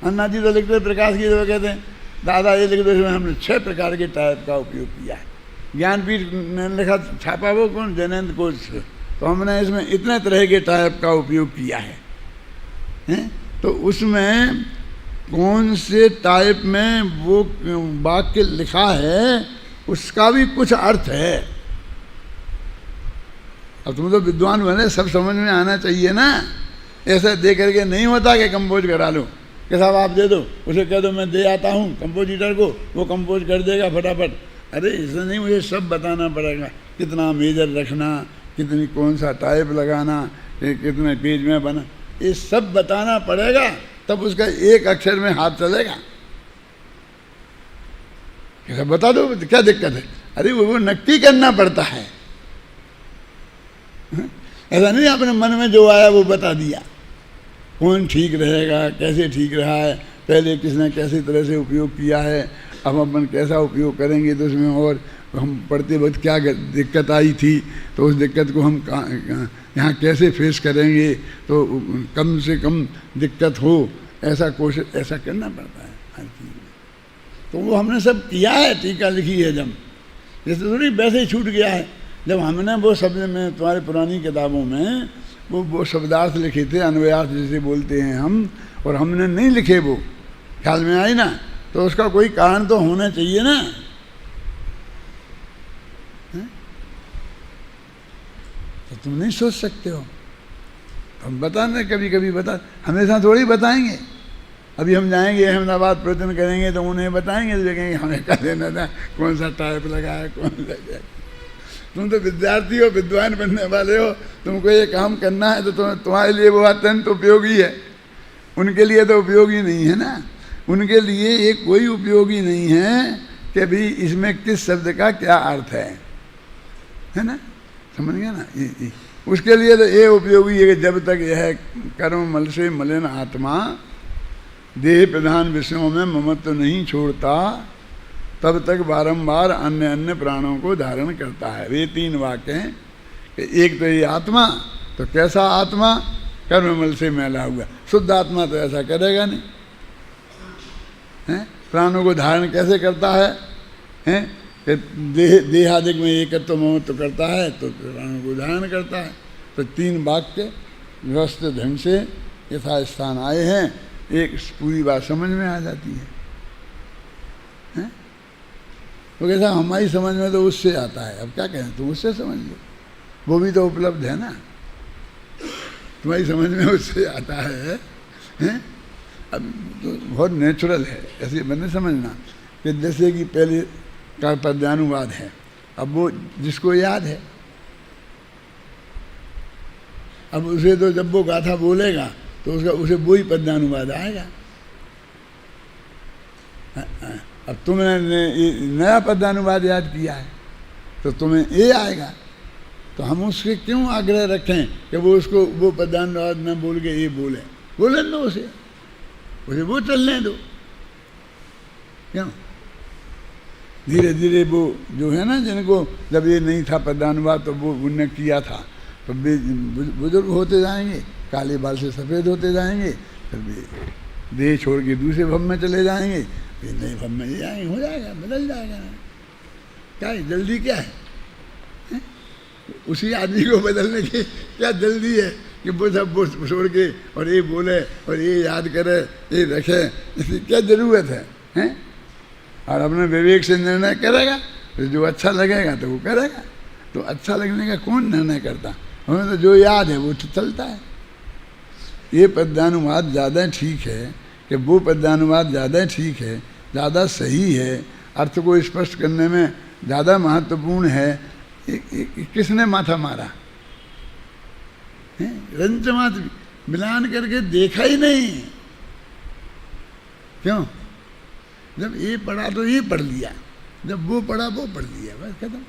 [SPEAKER 1] अन्ना जी तो लिखते, प्रकाश की तो कहते हैं दादा ये लिख दो, इसमें हमने 6 प्रकार के टाइप का उपयोग किया है। ज्ञानपीठ ने लिखा छापा वो कौन? जैनेन्द्र कोश। तो हमने इसमें इतने तरह के टाइप का उपयोग किया है, हैं? तो उसमें कौन से टाइप में वो वाक्य लिखा है उसका भी कुछ अर्थ है। अब तुम तो विद्वान बने, सब समझ में आना चाहिए ना। ऐसा दे करके नहीं होता कि कंपोज करा लो, कि साहब आप दे दो, उसे कह दो मैं दे आता हूँ कंपोजिटर को, वो कंपोज कर देगा फटाफट। अरे ऐसा नहीं, मुझे सब बताना पड़ेगा, कितना मेजर रखना, कितनी कौन सा टाइप लगाना, कितने पेज में बना, ये सब बताना पड़ेगा, तब उसका एक अक्षर में हाथ चलेगा। कैसा बता दो, क्या दिक्कत है? अरे वो नक्की करना पड़ता है। ऐसा नहीं आपने मन में जो आया वो बता दिया। कौन ठीक रहेगा, कैसे ठीक रहा है, पहले किसने कैसे तरह से उपयोग किया है, अब अपन कैसा उपयोग करेंगे, तो उसमें और हम पढ़ते वक्त क्या दिक्कत आई थी, तो उस दिक्कत को हम यहाँ कैसे फेस करेंगे, तो कम से कम दिक्कत हो, ऐसा कोशिश ऐसा करना पड़ता है हर चीज़ में। तो वो हमने सब किया है, टीका लिखी है जब, जैसे थोड़ी वैसे ही छूट गया है। जब हमने वो शब्द में तुम्हारी पुरानी किताबों में वो शब्दार्थ लिखे थे, अन्वयार्थ जिसे बोलते हैं हम, और हमने नहीं लिखे, वो ख्याल में आई ना, तो उसका कोई कारण तो होना चाहिए ना। तो तुम नहीं सोच सकते हो, हम बताने कभी कभी बता, हमेशा थोड़ी बताएंगे। अभी हम जाएंगे अहमदाबाद प्रवचन करेंगे तो उन्हें बताएंगे, तो देखेंगे हमें क्या देना था, कौन सा टाइप लगा है, कौन सा। तुम तो विद्यार्थी हो, विद्वान बनने वाले हो, तुमको ये काम करना है, तो तुम्हारे लिए वो अत्यंत उपयोगी है, उनके लिए तो उपयोगी नहीं है ना। उनके लिए ये कोई उपयोगी नहीं है कि भाई इसमें किस शब्द का क्या अर्थ है ना, समझ गया ना। ये उसके लिए तो ये उपयोगी है कि जब तक यह कर्म मल से मलिन आत्मा देह प्रधान विषयों में ममत्व नहीं छोड़ता, तब तक बारंबार अन्य अन्य प्राणों को धारण करता है। वे 3 वाक्य हैं कि एक तो ये आत्मा, तो कैसा आत्मा? कर्ममल से मैला हुआ। शुद्ध आत्मा तो ऐसा करेगा नहीं, हैं? प्राणों को धारण कैसे करता है, हैं? कि देहादिक में एकत्व ममत्व करता है, तो प्राणों को धारण करता है। तो 3 वाक्य व्यवस्थित ढंग से यथास्थान आए हैं, एक पूरी बात समझ में आ जाती है। तो कैसा हमारी समझ में तो उससे आता है, अब क्या कहें, तुम उससे समझ लो, वो भी तो उपलब्ध है ना। तुम्हारी समझ में उससे आता है, हैं? अब तो बहुत नेचुरल है, ऐसे मैंने समझना कि जैसे कि पहले का पद्यानुवाद है, अब वो जिसको याद है, अब उसे तो जब वो गाथा बोलेगा तो उसका उसे वही पद्यानुवाद आएगा। अब तुमने नया पद्यानुवाद याद किया है तो तुम्हें ये आएगा, तो हम उसके क्यों आग्रह रखें कि वो उसको वो पद्यानुवाद न बोल के ये बोले, बोले दो उसे वो चलने दो। क्यों? धीरे धीरे वो जो है ना, जिनको जब ये नहीं था पद्यानुवाद तो वो उनने किया था, तो बुजुर्ग होते जाएंगे, काले बाल से सफ़ेद होते जाएंगे, फिर भी देह छोड़ के दूसरे भव में चले जाएंगे, फिर नए भव में ये आएंगे, हो जाएगा, बदल जाएगा। क्या है जल्दी, क्या है? उसी आदमी को बदलने की क्या जल्दी है कि वो सब वो छोड़ के और ये बोले और ये याद करे, ये रखे, इसकी क्या ज़रूरत है, हैं? और अपने विवेक से निर्णय करेगा, तो जो अच्छा लगेगा तो वो करेगा। तो अच्छा लगने का कौन निर्णय करता? हमें तो जो याद है वो तो चलता है। ये पद्यानुवाद ज़्यादा ठीक है कि वो पद्यानुवाद ज़्यादा ठीक है, ज़्यादा सही है, अर्थ को स्पष्ट करने में ज़्यादा महत्वपूर्ण है। किसने माथा मारा है? रंच मात्र मिलान करके देखा ही नहीं। क्यों? जब ये पढ़ा तो ये पढ़ लिया, जब वो पढ़ा वो पढ़ लिया, बस खत्म।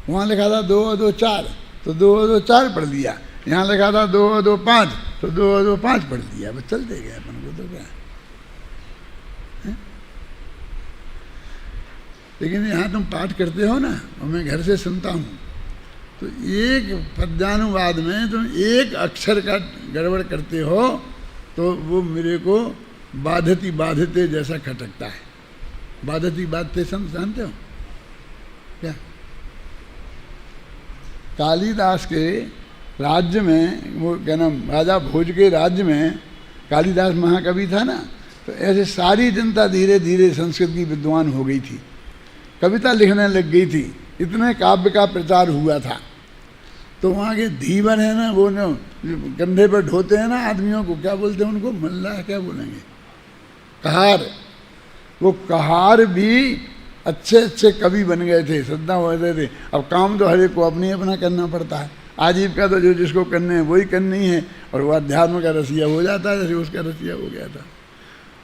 [SPEAKER 1] वहाँ लिखा था 2 और 2 4, तो 2 और 2 4 पढ़ लिया। यहाँ लिखा था 2 और 2 5, तो 2 और 2 5 पढ़ लिया, बस चलते गए अपन को। तो क्या है? लेकिन यहाँ तुम पाठ करते हो ना, और मैं घर से सुनता हूँ, तो एक पद्यानुवाद में तुम एक अक्षर का गड़बड़ करते हो तो वो मेरे को बाधती बाधते जैसा खटकता है। बाधती बाधते जानते हो क्या? कालिदास के राज्य में, वो क्या नाम, राजा भोज के राज्य में कालिदास महाकवि था ना, तो ऐसे सारी जनता धीरे धीरे संस्कृत की विद्वान हो गई थी, कविता लिखने लग गई थी, इतने काव्य का प्रचार हुआ था। तो वहाँ के धीवर है ना, वो न कंधे पर ढोते हैं ना आदमियों को, क्या बोलते हैं उनको? मल्ला क्या बोलेंगे? कहार। वो कहार भी अच्छे अच्छे कवि बन गए थे, श्रद्धा होते थे। अब काम तो हर एक को अपनी अपना करना पड़ता है, आजीविका तो जो जिसको करने है वही करनी है, और वो अध्यात्म का रसिया हो जाता है, जैसे उसका रसिया हो गया था।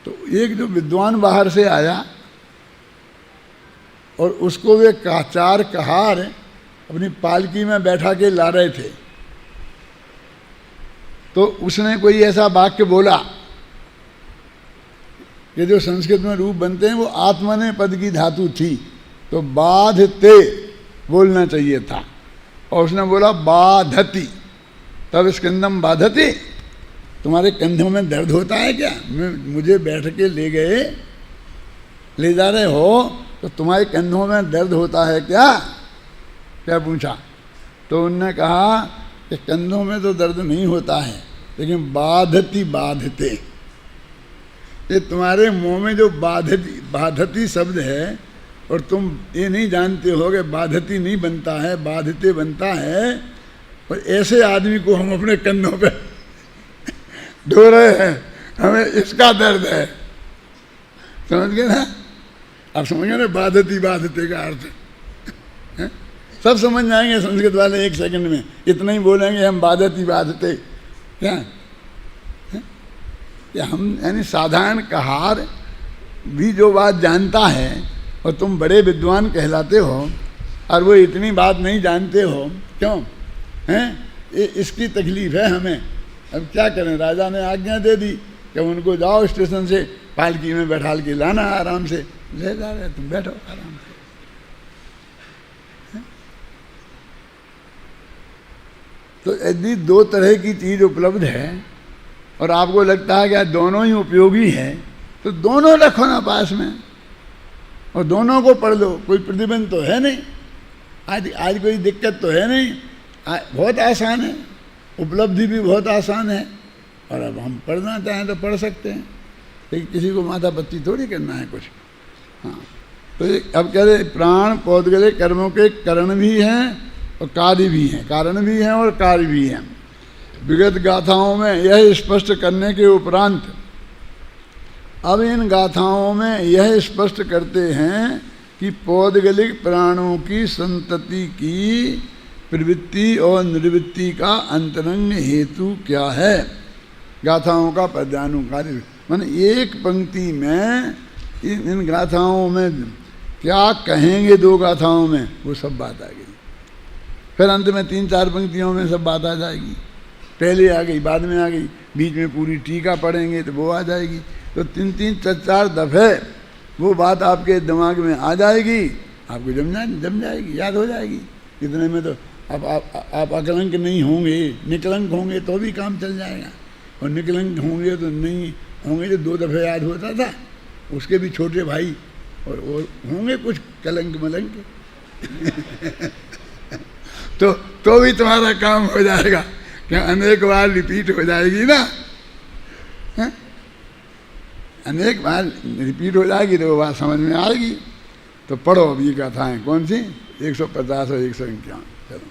[SPEAKER 1] तो एक जो विद्वान बाहर से आया और उसको वे चार कहार अपनी पालकी में बैठा के ला रहे थे, तो उसने कोई ऐसा वाक्य बोला कि जो संस्कृत में रूप बनते हैं वो आत्मने पद की धातु थी, तो बाधते बोलना चाहिए था, और उसने बोला बाधती। तब स्कंदम बाधती, तुम्हारे कंधों में दर्द होता है क्या? मुझे बैठ के ले जा रहे हो, तो तुम्हारे कंधों में दर्द होता है क्या? क्या पूछा? तो उनने कहा कि कंधों में तो दर्द नहीं होता है, लेकिन बाधती बाधते, ये तुम्हारे मुंह में जो बाधती शब्द है, और तुम ये नहीं जानते हो कि बाधती नहीं बनता है, बाधते बनता है। और ऐसे आदमी को हम अपने कंधों पे ढो रहे हैं, हमें इसका दर्द है। समझ गए ना? आप समझ गए ना बाधती बाधते का अर्थ है? सब समझ जाएंगे संस्कृत वाले 1 सेकंड में, इतना ही बोलेंगे हम बाधती बाधते। क्या कि हम यानी साधारण कहार भी जो बात जानता है, और तुम बड़े विद्वान कहलाते हो और वो इतनी बात नहीं जानते हो, क्यों हैं? इसकी तकलीफ है हमें। अब क्या करें? राजा ने आज्ञा दे दी कि उनको जाओ स्टेशन से पालकी में बैठाल के लाना, आराम से ले जा रहे, तुम बैठो आराम से। तो यदि 2 तरह की चीज़ उपलब्ध है और आपको लगता है कि दोनों ही उपयोगी हैं, तो दोनों रखो ना पास में और दोनों को पढ़ लो, कोई प्रतिबंध तो है नहीं। आज कोई दिक्कत तो है नहीं, बहुत आसान है, उपलब्धि भी बहुत आसान है, और अब हम पढ़ना चाहें तो पढ़ सकते हैं, लेकिन किसी को माथा पच्ची थोड़ी करना है कुछ। हाँ, तो अब कह रहे प्राण पौधगले कर्मों के करण भी हैं और कार्य भी हैं, कारण भी हैं और कार्य भी हैं। विगत गाथाओं में यह स्पष्ट करने के उपरांत अब इन गाथाओं में यह स्पष्ट करते हैं कि पौद्गलिक प्राणों की संतति की प्रवृत्ति और निवृत्ति का अंतरंग हेतु क्या है। गाथाओं का पद्यानुकारी माने एक पंक्ति में इन गाथाओं में क्या कहेंगे, 2 गाथाओं में वो सब बात आ गई। फिर अंत में 3-4 पंक्तियों में सब बात आ जाएगी। पहले आ गई, बाद में आ गई, बीच में पूरी टीका पढ़ेंगे तो वो आ जाएगी। तो 3-4 दफ़े वो बात आपके दिमाग में आ जाएगी, आपको जम जाएगी, याद हो जाएगी। इतने में तो आप अकलंक नहीं होंगे, निकलंक होंगे तो भी काम चल जाएगा, और निकलंक होंगे तो नहीं होंगे। जो 2 दफ़े याद होता था उसके भी छोटे भाई और होंगे कुछ कलंक मलंक तो भी तुम्हारा काम हो जाएगा, क्या अनेक बार रिपीट हो जाएगी ना, है? अनेक बार रिपीट हो जाएगी तो वो बात समझ में आएगी। तो पढ़ो अब ये कथाएं कौन सी, 150 और 151। चलो।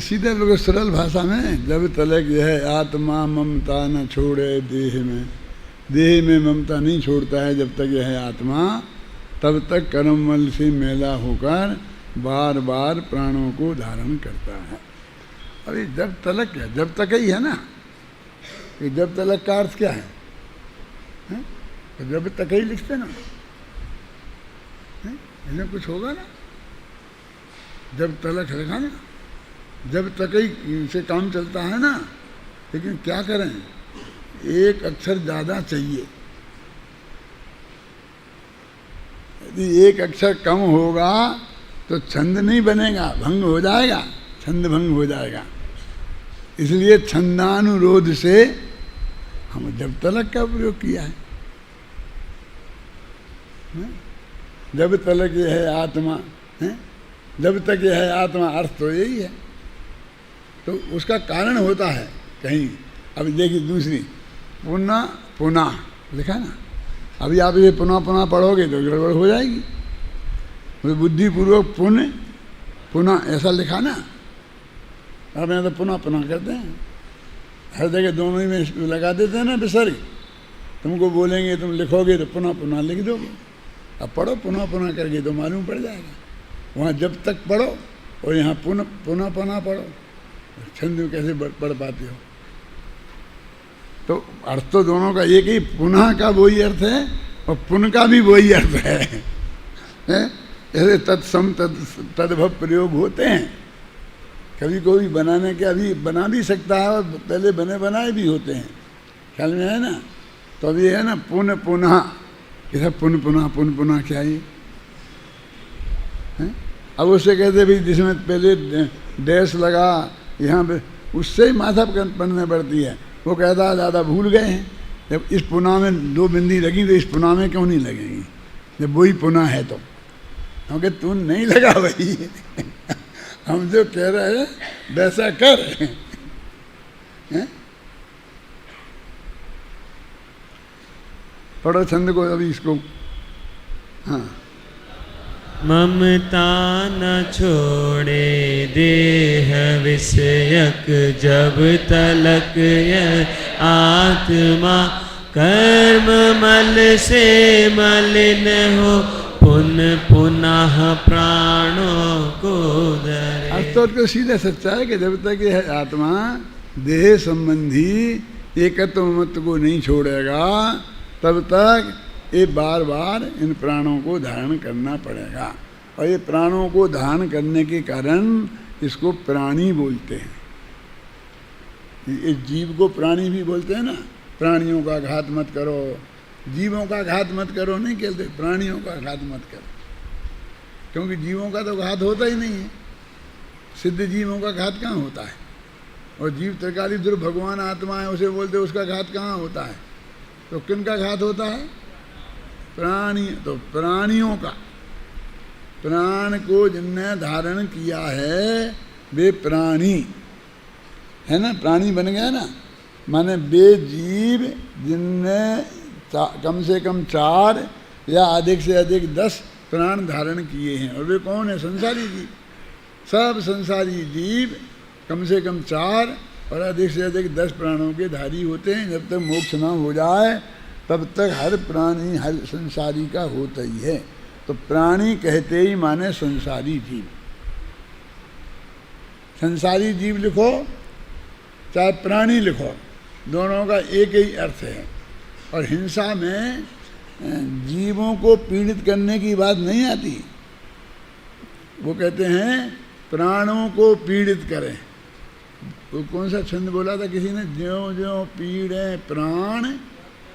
[SPEAKER 1] सीधे लोग सरल भाषा में, जब तलक यह आत्मा ममता न छोड़े देह में ममता नहीं छोड़ता है जब तक यह आत्मा, तब तक कर्ममल से मेला होकर बार बार प्राणों को धारण करता है। अरे जब तलक क्या, जब तक ही है ना, कि जब तलक का अर्थ क्या है? तो जब तक ही लिखते ना, इसमें कुछ होगा ना, जब तलक लिखा ना, जब तक ही से काम चलता है ना। लेकिन क्या करें, एक अक्षर ज़्यादा चाहिए। यदि एक अक्षर कम होगा तो छंद नहीं बनेगा, भंग हो जाएगा, छंद भंग हो जाएगा। इसलिए छंदानुरोध से हम जब तलक का प्रयोग किया है। जब तलक यह है आत्मा है, जब तक यह है आत्मा, अर्थ तो यही है। तो उसका कारण होता है कहीं। अब देखिए दूसरी, पुनः पुनः लिखा ना, अभी आप ये पुनः पुनः पढ़ोगे तो गड़बड़ हो जाएगी। तो बुद्धिपूर्वक पुनः पुनः ऐसा लिखा ना, अब यहाँ तो पुनः पुनः करते हैं, हर जगह दोनों ही में लगा देते हैं ना विसर्ग। तुमको बोलेंगे, तुम लिखोगे तो पुनः पुनः लिख दोगे। अब पढ़ो पुनः पुनः करके तो मालूम पड़ जाएगा। वहाँ जब तक पढ़ो और यहाँ पुनः पुनः पुनः पढ़ो, छंद में कैसे पढ़ पाते हो। तो अर्थ तो दोनों का एक ही, पुनः का वही अर्थ है और पुन का भी वही अर्थ है। ऐसे तत्सम तद्भव प्रयोग होते हैं। कभी कोई बनाने के अभी बना भी सकता है और पहले बने बनाए भी होते हैं, ख्याल में है ना। तो अभी है ना पुनः पुनः, कैसा पुनः पुनः पुनः पुनः क्या है? अब उससे कहते भाई जिसमें पहले डैश लगा यहाँ पे, उससे ही माथा पढ़ने पड़ती है। वो कहता है ज़्यादा भूल गए हैं, जब इस पुनः में 2 बिंदी लगी तो इस पुनः में क्यों नहीं लगेंगी, जब वही पुनः है तो। क्योंकि तू नहीं लगा भाई हम जो कह रहे हैं वैसा कर। पढ़ो छंद को अभी इसको। हाँ,
[SPEAKER 2] ममता न छोड़े देह विषयक, जब तलक यह आत्मा कर्म मल से मलिन हो पुनः पुनः प्राणों को धरे।
[SPEAKER 1] अर्थ तो सीधा सच्चा है कि जब तक ये आत्मा देह संबंधी एकत्व ममत्व को नहीं छोड़ेगा तब तक ये बार बार इन प्राणों को धारण करना पड़ेगा। और ये प्राणों को धारण करने के कारण इसको प्राणी बोलते हैं। इस जीव को प्राणी भी बोलते हैं ना। प्राणियों का घात मत करो, जीवों का घात मत करो नहीं कहते, प्राणियों का घात मत करो, क्योंकि जीवों का तो घात होता ही नहीं है। सिद्ध जीवों का घात कहाँ होता है? और जीव त्रिकाली दुर्भगवान आत्मा है उसे बोलते उसका घात कहाँ होता है? तो किन का घात होता है? प्राणी। तो प्राणियों का, प्राण को जिनने धारण किया है वे प्राणी है ना, प्राणी बन गया ना। माने वे जीव जिनने कम से कम 4 या अधिक से अधिक 10 प्राण धारण किए हैं। और वे कौन है? संसारी जीव। सब संसारी जीव कम से कम 4 और अधिक से अधिक 10 प्राणों के धारी होते हैं। जब तक मोक्ष ना हो जाए तब तक हर प्राणी हर संसारी का होता ही है। तो प्राणी कहते ही माने संसारी जीव। संसारी जीव लिखो चाहे प्राणी लिखो, दोनों का एक ही अर्थ है। और हिंसा में जीवों को पीड़ित करने की बात नहीं आती। वो कहते हैं प्राणों को पीड़ित करें। वो कौन सा छंद बोला था किसी ने? ज्यों ज्यों पीड़े प्राण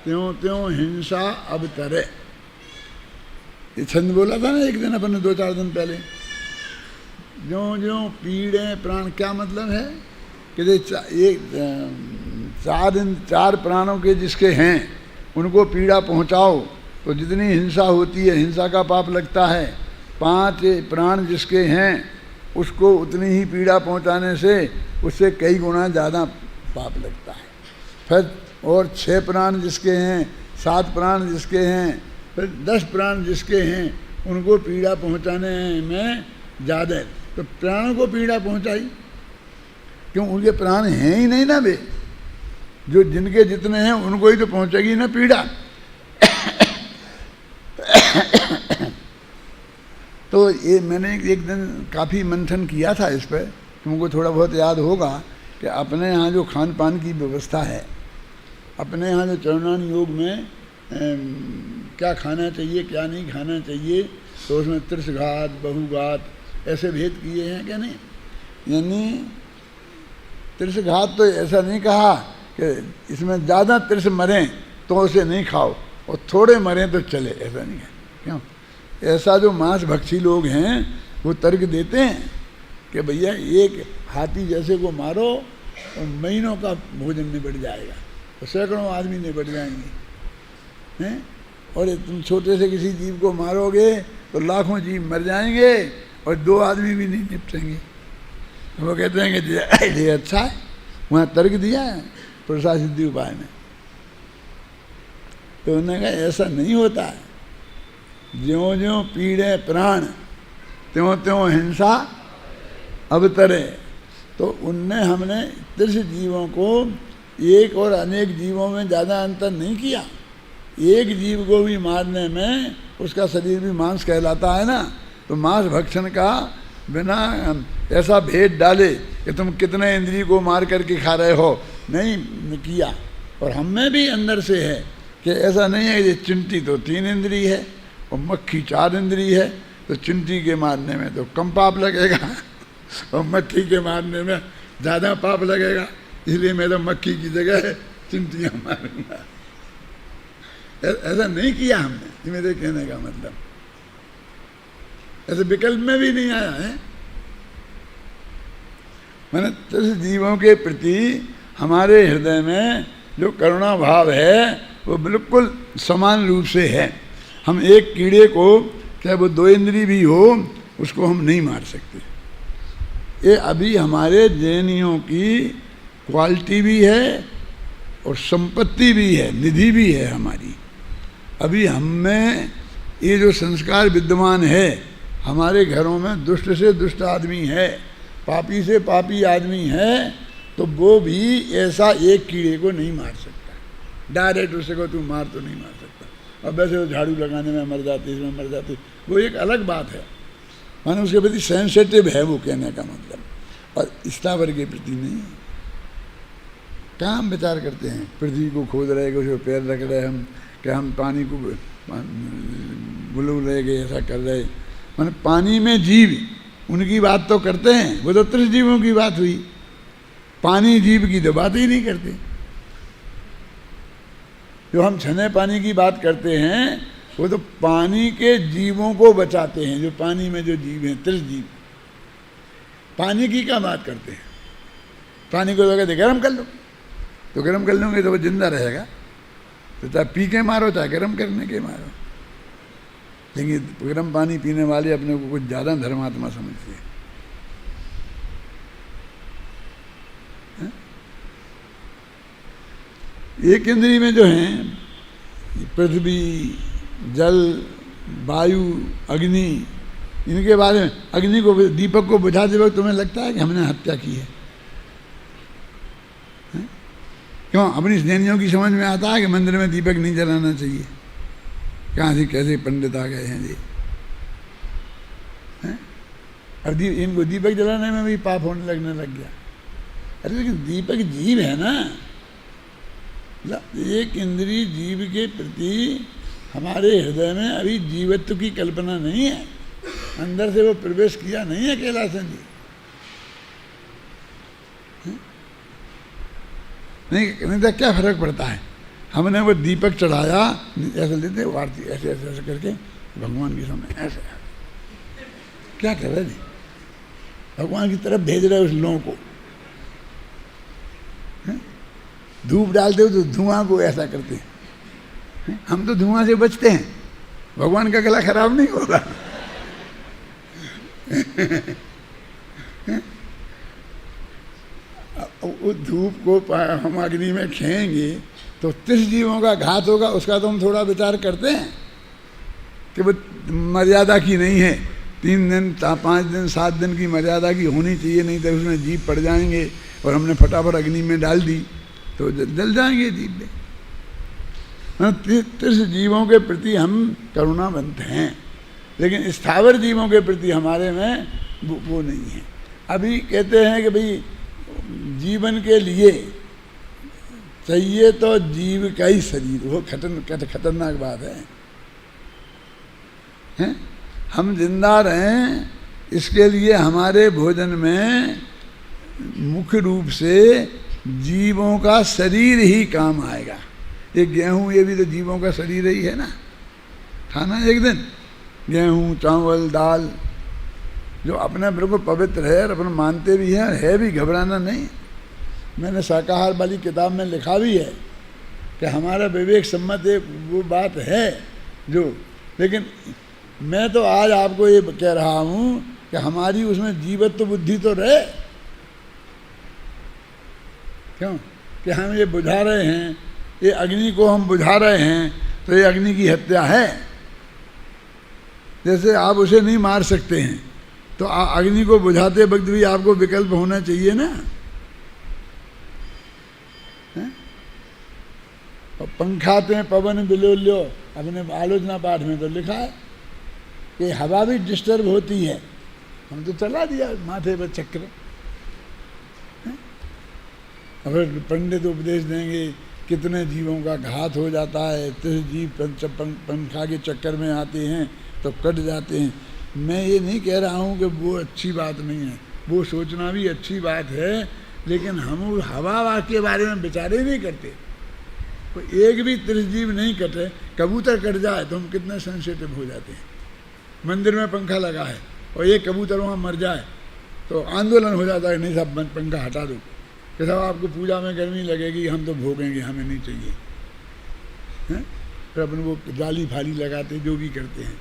[SPEAKER 1] त्यों त्यों हिंसा अब तरे। ये छंद बोला था ना एक दिन अपन ने, 2-4 दिन पहले। ज्यों ज्यों पीड़े प्राण, क्या मतलब है कि चार प्राणों के जिसके हैं उनको पीड़ा पहुंचाओ तो जितनी हिंसा होती है हिंसा का पाप लगता है। 5 प्राण जिसके हैं उसको उतनी ही पीड़ा पहुंचाने से उससे कई गुना ज़्यादा पाप लगता है। फिर और 6 प्राण जिसके हैं, 7 प्राण जिसके हैं, फिर 10 प्राण जिसके हैं उनको पीड़ा पहुंचाने में ज़्यादा। तो प्राणों को पीड़ा पहुंचाई क्यों? उनके प्राण हैं ही नहीं ना वे। जो जिनके जितने हैं उनको ही तो पहुंचेगी ना पीड़ा। तो ये मैंने एक दिन काफ़ी मंथन किया था इस पर, तुमको थोड़ा बहुत याद होगा कि अपने यहाँ जो खान पान की व्यवस्था है, अपने यहाँ जो चरणान योग में क्या खाना चाहिए क्या नहीं खाना चाहिए, तो उसमें त्रिशघात बहुघात ऐसे भेद किए हैं क्या नहीं? यानी त्रिशघात तो ऐसा नहीं कहा कि इसमें ज़्यादा त्रिश मरें तो उसे नहीं खाओ और थोड़े मरें तो चले, ऐसा नहीं है। क्यों? ऐसा जो मांस भक्षी लोग हैं वो तर्क देते हैं कि भैया एक हाथी जैसे को मारो और महीनों का भोजन निबट जाएगा, तो सैकड़ों आदमी निबट जाएंगे हैं। और तुम छोटे से किसी जीव को मारोगे तो लाखों जीव मर जाएंगे और 2 आदमी भी नहीं निपटेंगे। वो कहते हैं कि ये अच्छा है, वहाँ तर्क दिया है पुरुषा सिद्धि उपाय में। तो उन्होंने कहा ऐसा नहीं होता है। ज्यों ज्यों पीड़े प्राण त्यों त्यों हिंसा अवतरे। तो उनने हमने त्रिश जीवों को एक और अनेक जीवों में ज़्यादा अंतर नहीं किया। एक जीव को भी मारने में उसका शरीर भी मांस कहलाता है ना। तो मांस भक्षण का बिना ऐसा भेद डाले कि तुम कितने इंद्रिय को मार करके खा रहे हो, नहीं किया। और हम में भी अंदर से है कि ऐसा नहीं है कि चिंटी तो 3 इंद्रिय है और मक्खी 4 इंद्रिय है, तो चिंटी के मारने में तो कम पाप लगेगा और मक्खी के मारने में ज़्यादा पाप लगेगा, इसलिए मैं तो मक्खी की जगह चिंटियाँ मारूंगा। ऐसा नहीं किया हमने, ये मेरे कहने का मतलब। ऐसे विकल्प में भी नहीं आया है। मैंने त्रिश जीवों के प्रति हमारे हृदय में जो करुणा भाव है वो बिल्कुल समान रूप से है। हम एक कीड़े को, चाहे वो 2 इंद्री भी हो, उसको हम नहीं मार सकते। ये अभी हमारे जैनियों की क्वालिटी भी है और संपत्ति भी है, निधि भी है हमारी। अभी हम में ये जो संस्कार विद्यमान है, हमारे घरों में दुष्ट से दुष्ट आदमी है, पापी से पापी आदमी है, तो वो भी ऐसा एक कीड़े को नहीं मार सकता। डायरेक्ट उसे को तू मार तो नहीं मार सकता। और वैसे वो झाड़ू लगाने में मर जाती, इसमें मर जाती, वो एक अलग बात है। माने उसके प्रति सेंसिटिव है वो, कहने का मतलब, और स्थावर के प्रति नहीं। क्या हम विचार करते हैं, पृथ्वी को खोद रहे कि उसमें पैर रख रहे हम, क्या हम पानी को बुलू रहे कि ऐसा कर रहे। माने पानी में जीव, उनकी बात तो करते हैं, वो तो त्रिश जीवों की बात हुई, पानी जीव की तो बात ही नहीं करते। जो हम छने पानी की बात करते हैं वो तो पानी के जीवों को बचाते हैं, जो पानी में जो जीव हैं, त्रिश जीव। पानी की क्या बात करते हैं? पानी को तो कहते गर्म कर लो, तो गर्म कर लोगे तो वो जिंदा रहेगा, तो चाहे पी के मारो चाहे गर्म करने के मारो। लेकिन गर्म पानी पीने वाले अपने को कुछ ज़्यादा धर्मात्मा समझते हैं। एक इंद्रिय में जो हैं पृथ्वी, जल, वायु, अग्नि, इनके बारे में, अग्नि को, दीपक को बुझाते वक्त तुम्हें लगता है कि हमने हत्या की है? क्यों? अपनी स्नेहियों की समझ में आता है कि मंदिर में दीपक नहीं जलाना चाहिए। कहाँ से कैसे पंडित आ गए हैं जी, और इनको दीपक जलाने में भी पाप होने लगने लग गया। अरे लेकिन दीपक जीव है ना, एक इंद्रिय जीव के प्रति हमारे हृदय में अभी जीवत्व की कल्पना नहीं है, अंदर से वो प्रवेश किया नहीं है कैलासन जी। नहीं तो क्या फर्क पड़ता है? हमने वो दीपक चढ़ाया, ऐसे लेते आरती ऐसे ऐसे ऐसे करके भगवान के सामने ऐसे, क्या कर रहे थे? भगवान की तरफ भेज रहे उस लोगों को। धूप डालते हो तो धुआं को ऐसा करते हैं। हम तो धुआं से बचते हैं, भगवान का गला खराब नहीं होगा। उस धूप को हम अग्नि में खेएंगे तो 30 जीवों का घात होगा, उसका तो हम थोड़ा विचार करते हैं कि वो मर्यादा की नहीं है। 3 दिन 5 दिन 7 दिन की मर्यादा की होनी चाहिए, नहीं तो उसमें जीव पड़ जाएंगे और हमने फटाफट अग्नि में डाल दी तो जल जाएंगे जीव में। 30 जीवों के प्रति हम करुणावंत हैं, लेकिन स्थावर जीवों के प्रति हमारे में वो नहीं है। अभी कहते हैं कि भाई जीवन के लिए चाहिए तो जीव का ही शरीर, वो खतरनाक बात है, हैं? हम जिंदा रहें इसके लिए हमारे भोजन में मुख्य रूप से जीवों का शरीर ही काम आएगा। ये गेहूँ, ये भी तो जीवों का शरीर ही है ना। खाना एक दिन गेहूँ, चावल, दाल, जो अपने बिल्कुल पवित्र है और अपन मानते भी हैं, है भी, घबराना नहीं। मैंने शाकाहार वाली किताब में लिखा भी है कि हमारा विवेक सम्मत एक वो बात है जो, लेकिन मैं तो आज आपको ये कह रहा हूँ कि हमारी उसमें जीवत्व बुद्धि तो रहे। क्यों कि हम ये बुझा रहे हैं, ये अग्नि को हम बुझा रहे हैं, तो ये अग्नि की हत्या है। जैसे आप उसे नहीं मार सकते हैं तो अग्नि को बुझाते वक्त भी आपको विकल्प होना चाहिए ना। और पंखाते पवन बिलोल्यो, अपने आलोचना पाठ में तो लिखा है कि हवा भी डिस्टर्ब होती है, हम तो चला दिया माथे पर चक्र। अगर पंडित उपदेश देंगे कितने जीवों का घात हो जाता है, 30 जीव पंखा के चक्कर में आते हैं तो कट जाते हैं। मैं ये नहीं कह रहा हूँ कि वो अच्छी बात नहीं है, वो सोचना भी अच्छी बात है, लेकिन हम हवा के बारे में विचार ही नहीं करते। कोई एक भी 30 जीव नहीं कटे, कबूतर कट जाए तो हम कितने सेंसिटिव हो जाते हैं। मंदिर में पंखा लगा है और एक कबूतर वहाँ मर जाए तो आंदोलन हो जाता है, नहीं साहब पंखा हटा दो, कि साहब आपको पूजा में गर्मी लगेगी, हम तो भोगेंगे, हमें नहीं चाहिए। हैं? फिर अपन वो जाली फाली लगाते, जो भी करते हैं।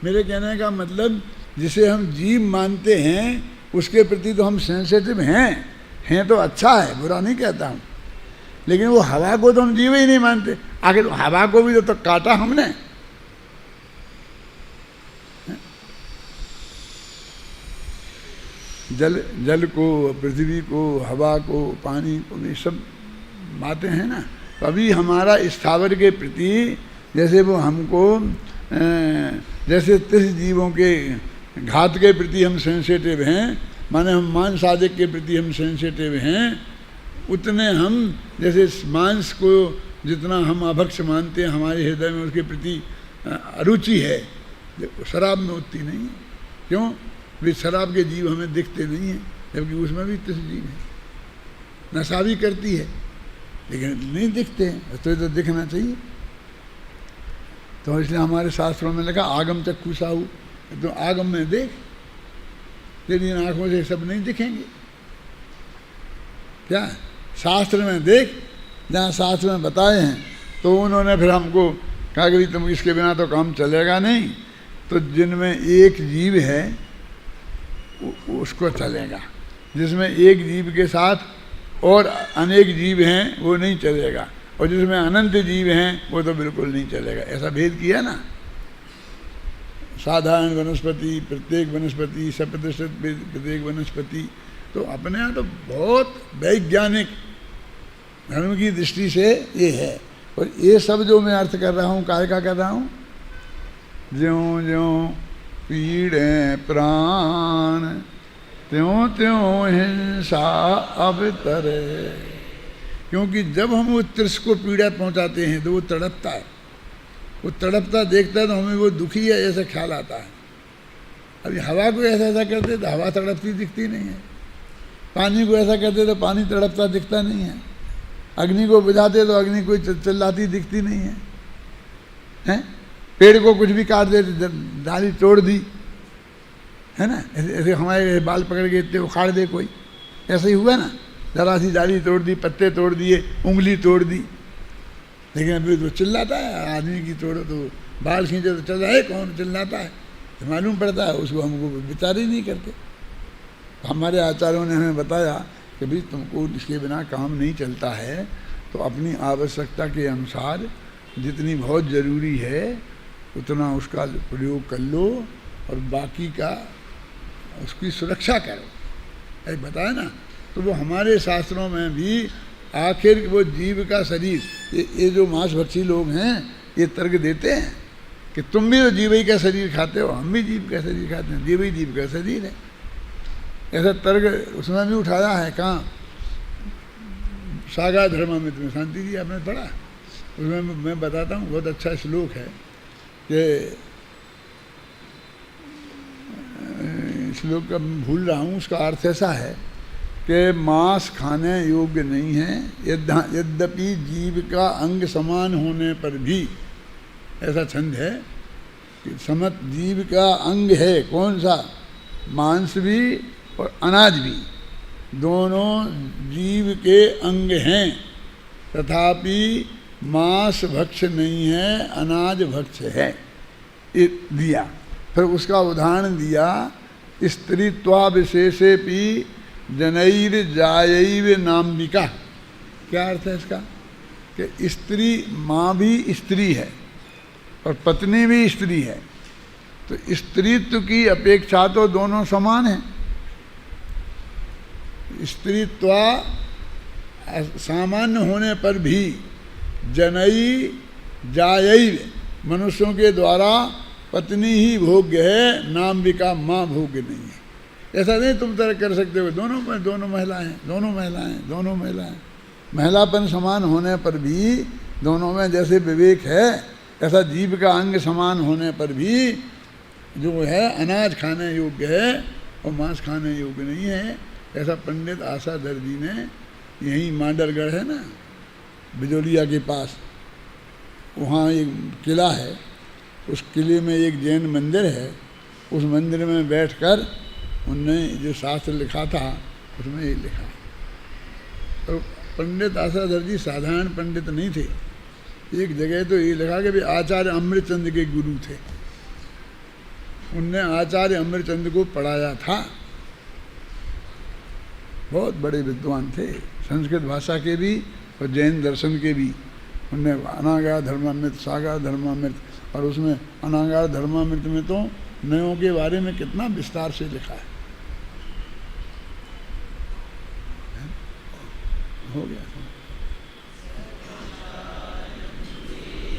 [SPEAKER 1] मेरे कहने का मतलब, जिसे हम जीव मानते हैं उसके प्रति तो हम सेंसिटिव हैं तो अच्छा है, बुरा नहीं कहता हूँ, लेकिन वो हवा को तो हम जीव ही नहीं मानते। आखिर हवा को भी तो काटा हमने। जल को, पृथ्वी को, हवा को, पानी को, ये सब बातें हैं ना। तो अभी हमारा स्थावर के प्रति जैसे वो हमको जैसे 30 जीवों के घात के प्रति हम सेंसिटिव हैं, माने हम मांस आदि के प्रति हम सेंसिटिव हैं, उतने हम जैसे मांस को जितना हम अभक्ष मानते हैं, हमारे हृदय में उसके प्रति अरुचि है, शराब में उतनी नहीं है। क्यों? वे शराब के जीव हमें दिखते नहीं हैं, जबकि उसमें भी 30 जीव हैं। नशा भी करती है लेकिन नहीं दिखते हैं, तो ये तो दिखना चाहिए। तो इसलिए हमारे शास्त्रों में लिखा आगम चक्षु साहू, तो आगम में देख, तेरी आंखों से सब नहीं दिखेंगे। क्या शास्त्र में देख, जहाँ शास्त्र में बताए हैं। तो उन्होंने फिर हमको कहा कि तुम इसके बिना तो काम चलेगा नहीं, तो जिनमें एक जीव है उसको चलेगा, जिसमें एक जीव के साथ और अनेक जीव हैं वो नहीं चलेगा, और जिसमें अनंत जीव हैं वो तो बिल्कुल नहीं चलेगा। ऐसा भेद किया ना। साधारण वनस्पति, प्रत्येक वनस्पति, सप्रतिशत प्रत्येक वनस्पति, तो अपने यहाँ तो बहुत वैज्ञानिक धर्म की दृष्टि से ये है। और ये सब जो मैं अर्थ कर रहा हूँ, काय का कर रहा हूँ? ज्यों ज्यों पीड़े प्राण त्यों त्यों हिंसा अब तरे। क्योंकि जब हम उस त्रिस को पीड़ा पहुंचाते हैं तो वो तड़पता है, वो तड़पता देखता है तो हमें वो दुखी है ऐसा ख्याल आता है। अभी हवा को ऐसा ऐसा करते तो हवा तड़पती दिखती नहीं है, पानी को ऐसा करते तो पानी तड़पता दिखता नहीं है, अग्नि को बुझाते तो अग्नि कोई चिल्लाती दिखती नहीं है, हैं? पेड़ को कुछ भी काट देते, डाली तोड़ दी, है ना, ऐसे हमारे बाल पकड़ के इतने उखाड़ दे कोई, ऐसा ही हुआ ना। जरा सी डाली तोड़ दी, पत्ते तोड़ दिए, उंगली तोड़ दी, लेकिन अभी तो चिल्लाता है। आदमी की तोड़ो तो बाल खींचे तो चल रहा है, कौन चिल्लाता है तो मालूम पड़ता है, उसको हमको विचार ही नहीं करते। हमारे आचार्यों ने हमें बताया कि भाई तुमको इसके बिना काम नहीं चलता है, तो अपनी आवश्यकता के अनुसार जितनी बहुत ज़रूरी है उतना उसका प्रयोग कर लो, और बाकी का उसकी सुरक्षा करो, ऐसे बताया ना। तो वो हमारे शास्त्रों में भी आखिर वो जीव का शरीर, ये जो मांसभक्षी लोग हैं ये तर्क देते हैं कि तुम भी तो जीव ही का शरीर खाते हो, हम भी जीव का शरीर खाते हैं, जीव ही जीव का शरीर है। ऐसा तर्क उसमें भी उठाया है। कहाँ? सागा धर्मामृत में, शांति जी आपने पढ़ा, उसमें मैं बताता हूँ, बहुत अच्छा श्लोक है कि श्लोक का भूल रहा हूँ, उसका अर्थ ऐसा है कि मांस खाने योग्य नहीं है, यद्यपि जीव का अंग समान होने पर भी, ऐसा छंद है कि समत जीव का अंग है। कौन सा? मांस भी और अनाज भी, दोनों जीव के अंग हैं, तथापि मांस भक्ष नहीं है, अनाज भक्ष है, ये दिया। फिर उसका उदाहरण दिया, स्त्रीत्वा विशेषेपि जनैर जायैव नाम्बिका। क्या अर्थ है इसका? कि स्त्री, माँ भी स्त्री है और पत्नी भी स्त्री है, तो स्त्रीत्व की अपेक्षा तो दोनों समान हैं। स्त्रीत्वा सामान्य होने पर भी जनई जायैव, मनुष्यों के द्वारा पत्नी ही भोग्य है, नाम्बिका माँ भोग्य नहीं है। ऐसा नहीं तुम तरह कर सकते हो, दोनों महिलाएं, महिलापन समान होने पर भी दोनों में जैसे विवेक है, ऐसा जीव का अंग समान होने पर भी जो है अनाज खाने योग्य है और मांस खाने योग्य नहीं है। ऐसा पंडित आशा दर्जी ने, यहीं मांडरगढ़ है ना, बिजोलिया के पास, वहाँ एक किला है, उस किले में एक जैन मंदिर है, उस मंदिर में बैठकर उनने जो शास्त्र लिखा था उसमें ये लिखा। तो पंडित आशा दर्जी साधारण पंडित नहीं थे, एक जगह तो ये लिखा कि भी आचार्य अमृतचंद के गुरु थे, उनने आचार्य अमृतचंद को पढ़ाया था। बहुत बड़े विद्वान थे, संस्कृत भाषा के भी और जैन दर्शन के भी। उनने अनागार धर्मामृत, सागार धर्मामृत, और उसमें अनागार धर्मामृत में तो नयों के बारे में कितना विस्तार से लिखा है। हो गया।